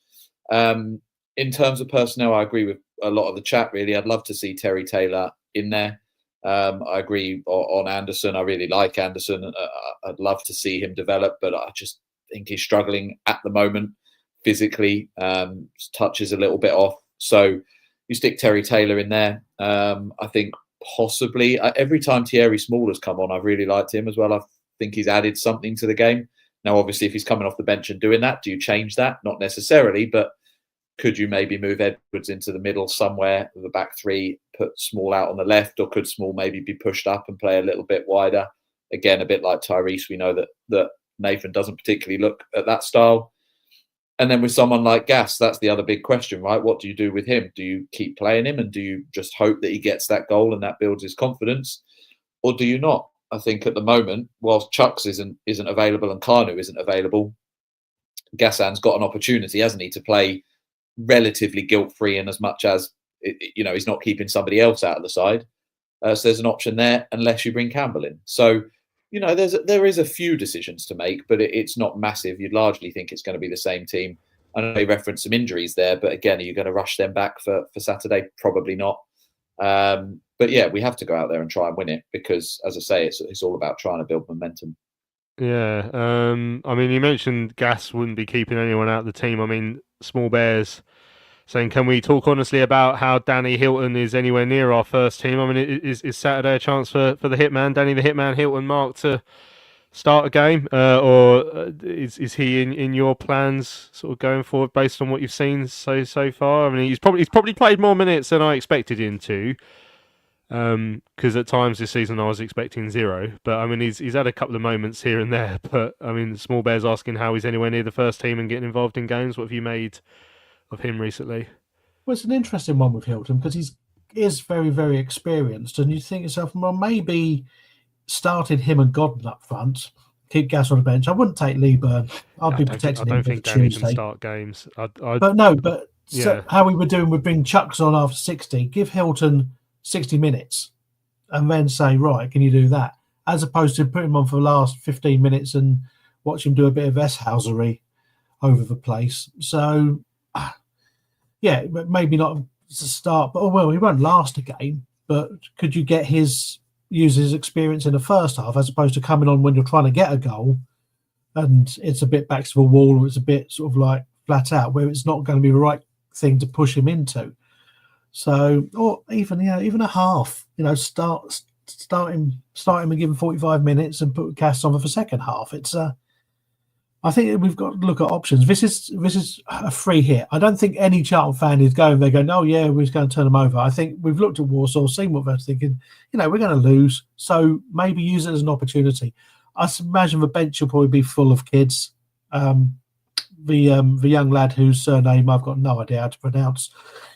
[SPEAKER 2] In terms of personnel, I agree with a lot of the chat, really. I'd love to see Terry Taylor in there. I agree on Anderson. I really like Anderson. I'd love to see him develop, but I just think he's struggling at the moment physically. Touch is a little bit off. So you stick Terry Taylor in there. I think possibly. Every time Thierry Small has come on, I've really liked him as well. I think he's added something to the game. Now, obviously, if he's coming off the bench and doing that, do you change that? Not necessarily, but could you maybe move Edwards into the middle somewhere with the back three, put Small out on the left, or could Small maybe be pushed up and play a little bit wider? Again, a bit like Tyrese, we know that Nathan doesn't particularly look at that style. And then with someone like Gas, that's the other big question, right? What do you do with him? Do you keep playing him and do you just hope that he gets that goal and that builds his confidence? Or do you not? I think at the moment, whilst Chucks isn't available and Conor isn't available, Gassan's got an opportunity, hasn't he, to play relatively guilt-free in as much as, he's not keeping somebody else out of the side. So there's an option there unless you bring Campbell in. So, there is a few decisions to make, but it's not massive. You'd largely think it's going to be the same team. I know they referenced some injuries there, but again, are you going to rush them back for Saturday? Probably not. But yeah, we have to go out there and try and win it because, as I say, it's all about trying to build momentum.
[SPEAKER 1] Yeah. You mentioned Gas wouldn't be keeping anyone out of the team. I mean, Small Bears saying, can we talk honestly about how Danny Hilton is anywhere near our first team? I mean, is Saturday a chance for the Hitman, Danny the Hitman Hilton, Mark, to start a game? Or is he in your plans sort of going forward based on what you've seen so far? I mean, he's probably played more minutes than I expected him to. Because at times this season I was expecting 0. But, I mean, he's had a couple of moments here and there. But, I mean, Small Bear's asking how he's anywhere near the first team and getting involved in games. What have you made of him recently?
[SPEAKER 3] Well, it's an interesting one with Hilton because he is very, very experienced. And you think to yourself, well, maybe starting him and Godden up front, keep Gas on the bench. I wouldn't take Lee Byrne. I'd be protecting him for Tuesday. I don't think Danny
[SPEAKER 1] can start games.
[SPEAKER 3] Yeah. So how we were doing with bringing Chucks on after 60, give Hilton 60 minutes and then say, right, can you do that? As opposed to putting him on for the last 15 minutes and watch him do a bit of S-housery over the place. So, yeah, maybe not to start, but he won't last a game. But could you use his experience in the first half as opposed to coming on when you're trying to get a goal and it's a bit back to the wall or it's a bit sort of like flat out where it's not going to be the right thing to push him into? So, or even a half, start him and give him 45 minutes and put Cass on for the second half. It's I think we've got to look at options. This is a free hit. I don't think any Charlton fan is going there going, oh yeah, we're just going to turn them over. I think we've looked at Walsall, seen what they're thinking. We're going to lose, so maybe use it as an opportunity. I imagine the bench will probably be full of kids. The young lad whose surname I've got no idea how to pronounce,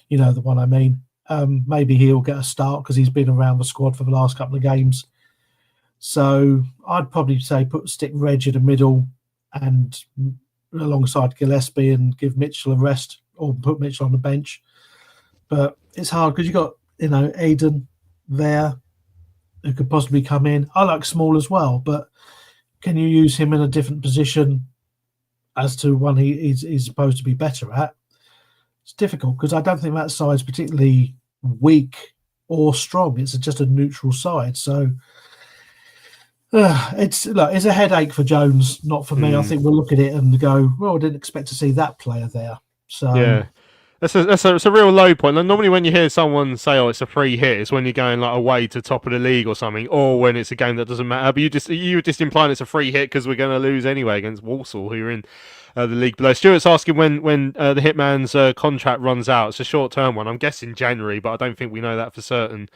[SPEAKER 3] the one I mean. Maybe he'll get a start because he's been around the squad for the last couple of games. So I'd probably say stick Reg in the middle and alongside Gillespie and give Mitchell a rest or put Mitchell on the bench. But it's hard because you've got, Aiden there who could possibly come in. I like Small as well, but can you use him in a different position as to one he's supposed to be better at? It's difficult because I don't think that side's particularly weak or strong. It's just a neutral side. So it's a headache for Jones, not for me. I think we'll look at it and go, well, I didn't expect to see that player there. So
[SPEAKER 1] yeah, that's a real low point. And normally when you hear someone say, "Oh, it's a free hit," it's when you're going like away to top of the league or something, or when it's a game that doesn't matter. But you were just implying it's a free hit because we're going to lose anyway against Walsall, who are in the league below. Stuart's asking when the Hitman's contract runs out. It's a short-term one. I'm guessing January, but I don't think we know that for certain.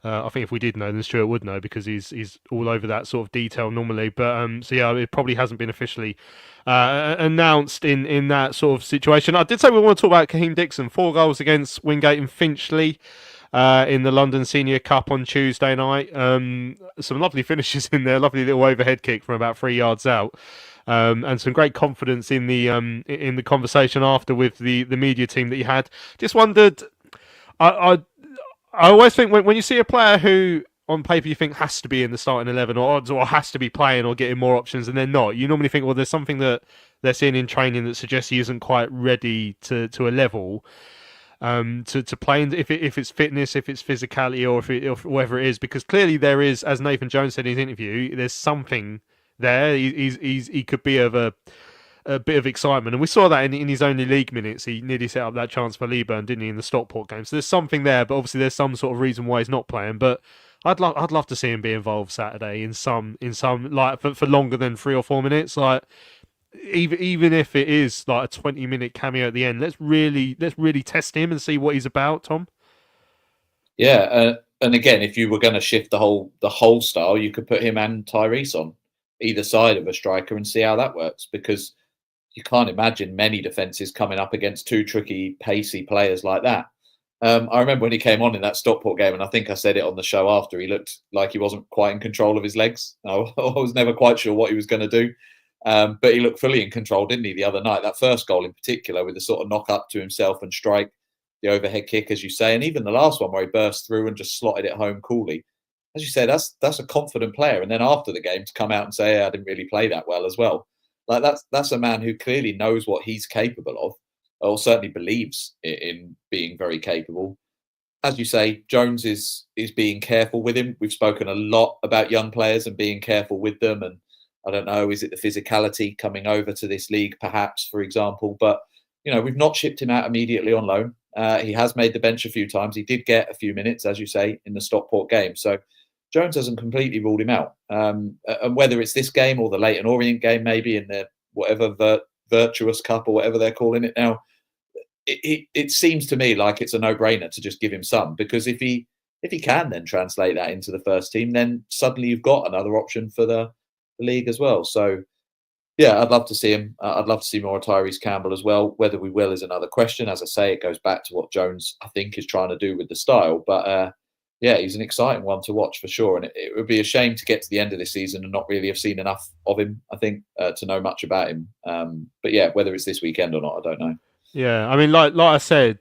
[SPEAKER 1] I think if we did know, then Stuart would know because he's all over that sort of detail normally. But so yeah, it probably hasn't been officially announced in that sort of situation. I did say we want to talk about Kahim Dixon. 4 goals against Wingate and Finchley in the London Senior Cup on Tuesday night. Some lovely finishes in there. Lovely little overhead kick from about 3 yards out. And some great confidence in the conversation after with the media team that you had. Just wondered, I always think when you see a player who on paper you think has to be in the starting 11 or odds or has to be playing or getting more options and they're not, you normally think, well, there's something that they're seeing in training that suggests he isn't quite ready to a level to play. If it's fitness, if it's physicality, or whatever it is, because clearly there is, as Nathan Jones said in his interview, there's something there. He could be of a a bit of excitement. And we saw that in his only league minutes. He nearly set up that chance for Leeburn, didn't he, in the Stockport game? So there's something there, but obviously there's some sort of reason why he's not playing. But I'd love to see him be involved Saturday in some like for longer than 3 or 4 minutes. Like even if it is like a 20-minute cameo at the end, let's really test him and see what he's about, Tom.
[SPEAKER 2] Yeah, and again, if you were going to shift the whole style, you could put him and Tyrese on either side of a striker and see how that works, because you can't imagine many defences coming up against two tricky, pacey players like that. I remember when he came on in that Stockport game, and I think I said it on the show after, he looked like he wasn't quite in control of his legs. I was never quite sure what he was going to do, but he looked fully in control, didn't he, the other night? That first goal in particular, with the sort of knock up to himself and strike, the overhead kick, as you say, and even the last one where he burst through and just slotted it home coolly. As you say, that's a confident player. And then after the game to come out and say, hey, I didn't really play that well as well. Like that's a man who clearly knows what he's capable of, or certainly believes in being very capable. As you say, Jones is being careful with him. We've spoken a lot about young players and being careful with them. And I don't know, is it the physicality coming over to this league, perhaps, for example? But, we've not shipped him out immediately on loan. He has made the bench a few times. He did get a few minutes, as you say, in the Stockport game. So Jones hasn't completely ruled him out. And whether it's this game or the Leyton Orient game, maybe in the whatever Virtuous Cup or whatever they're calling it now, it seems to me like it's a no-brainer to just give him some, because if he can then translate that into the first team, then suddenly you've got another option for the league as well. So yeah, I'd love to see him. I'd love to see more of Tyrese Campbell as well. Whether we will is another question. As I say, it goes back to what Jones, I think, is trying to do with the style. But yeah, he's an exciting one to watch for sure. And it would be a shame to get to the end of this season and not really have seen enough of him, I think, to know much about him. But yeah, whether it's this weekend or not, I don't know.
[SPEAKER 1] Yeah, I mean, like I said,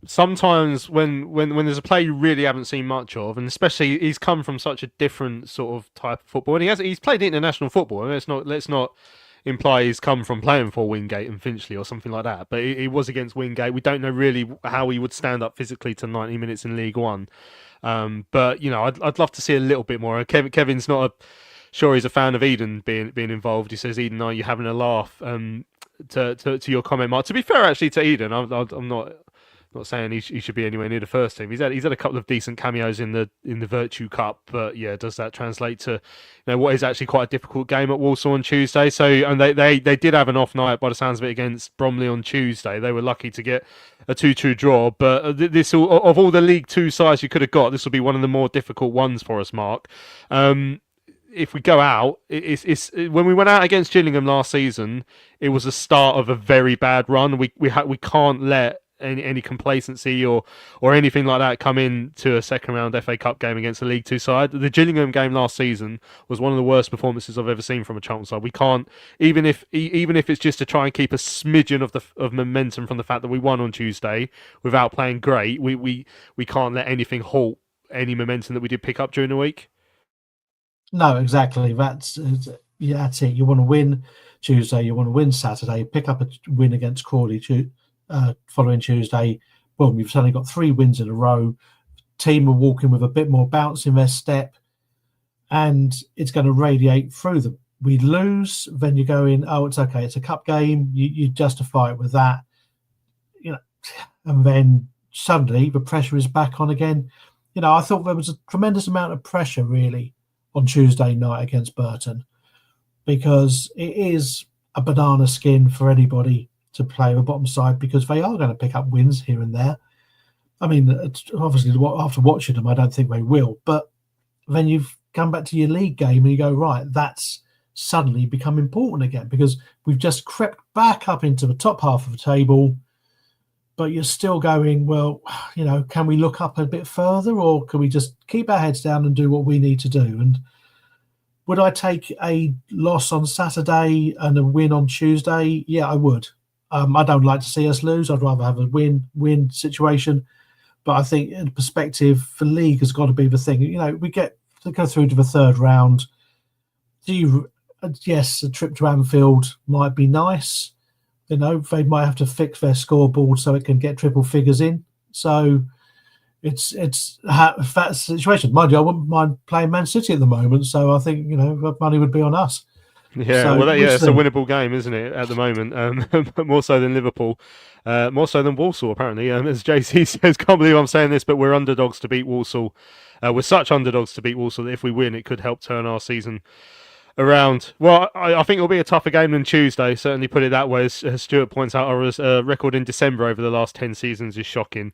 [SPEAKER 1] sometimes when there's a player you really haven't seen much of, and especially he's come from such a different sort of type of football, and he's played international football. I mean, let's not imply he's come from playing for Wingate and Finchley or something like that, but he was against Wingate. We don't know really how he would stand up physically to 90 minutes in League One. But I'd love to see a little bit more. Kevin's not sure he's a fan of Eden being involved. He says, Eden, are you having a laugh? To your comment, Mark. To be fair, actually, to Eden, I'm not saying he should be anywhere near the first team. He's had a couple of decent cameos in the Virtue Cup, but yeah, does that translate to what is actually quite a difficult game at Walsall on Tuesday? So, and they did have an off night by the sounds of it against Bromley on Tuesday. They were lucky to get a 2-2 draw, but this of all the League Two sides you could have got, this will be one of the more difficult ones for us, Mark. If we go out, it's when we went out against Gillingham last season, it was the start of a very bad run. We can't let any complacency or anything like that come into a second round FA Cup game against a League Two side. The Gillingham game last season was one of the worst performances I've ever seen from a Charlton side. We can't, even if it's just to try and keep a smidgen of momentum from the fact that we won on Tuesday without playing great, we can't let anything halt any momentum that we did pick up during the week.
[SPEAKER 3] No, exactly. That's it. You want to win Tuesday, you want to win Saturday, pick up a win against Crawley following Tuesday. Boom, you've suddenly got 3 wins in a row. Team are walking with a bit more bounce in their step, and it's going to radiate through them. We lose, then you're going, oh, it's okay, it's a cup game. You justify it with that, and then suddenly the pressure is back on again. I thought there was a tremendous amount of pressure really on Tuesday night against Burton, because it is a banana skin for anybody to play the bottom side, because they are going to pick up wins here and there. I mean, obviously after watching them, I don't think they will, but then you've come back to your league game and you go, right, that's suddenly become important again, because we've just crept back up into the top half of the table, but you're still going, well, can we look up a bit further, or can we just keep our heads down and do what we need to do? And would I take a loss on Saturday and a win on Tuesday? Yeah, I would. I don't like to see us lose. I'd rather have a win situation. But I think in perspective, the league has got to be the thing. We get to go through to the third round. Yes, a trip to Anfield might be nice. They might have to fix their scoreboard so it can get triple figures in. So it's that's the situation. Mind you, I wouldn't mind playing Man City at the moment. So I think the money would be on us.
[SPEAKER 1] Yeah,
[SPEAKER 3] So
[SPEAKER 1] well,
[SPEAKER 3] we'll
[SPEAKER 1] it's a
[SPEAKER 3] see.
[SPEAKER 1] winnable game, isn't it, at the moment? More so than Liverpool, more so than Walsall, apparently. As JC says, can't believe I'm saying this, but we're underdogs to beat Walsall. We're such underdogs to beat Walsall that if we win, it could help turn our season around. Well, I think it'll be a tougher game than Tuesday, certainly put it that way. As Stuart points out, our record in December over the last 10 seasons is shocking.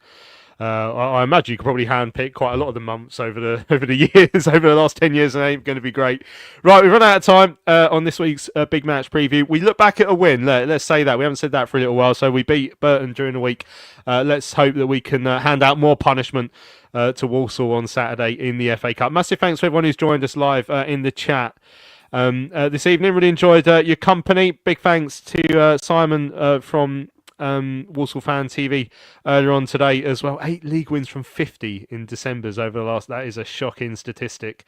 [SPEAKER 1] I imagine you could probably handpick quite a lot of the months over the years, over the last 10 years, and it ain't going to be great. Right, we've run out of time on this week's big match preview. We look back at a win. Let's say that. We haven't said that for a little while, so we beat Burton during the week. Let's hope that we can hand out more punishment to Walsall on Saturday in the FA Cup. Massive thanks to everyone who's joined us live in the chat this evening. Really enjoyed your company. Big thanks to Simon from Walsall Fan TV earlier on today as well. 8 league wins from 50 in December's over the last. That is a shocking statistic,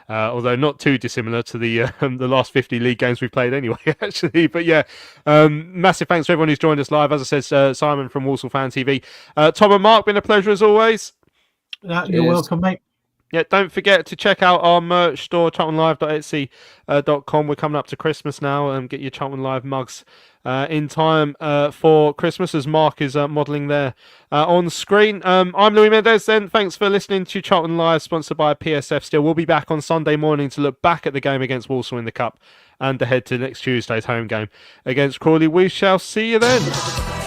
[SPEAKER 1] although not too dissimilar to the last 50 league games we've played anyway, actually. But yeah, massive thanks to everyone who's joined us live. As I said, Simon from Walsall Fan TV. Tom and Mark, been a pleasure as always.
[SPEAKER 3] You're welcome, mate.
[SPEAKER 1] Yeah, don't forget to check out our merch store, charltonlive.etsy.com. We're coming up to Christmas now, and get your Charlton Live mugs in time for Christmas, as Mark is modelling there on screen. I'm Louis Mendes then. Thanks for listening to Charlton Live, sponsored by PSF Steel. We'll be back on Sunday morning to look back at the game against Walsall in the Cup and ahead to next Tuesday's home game against Crawley. We shall see you then.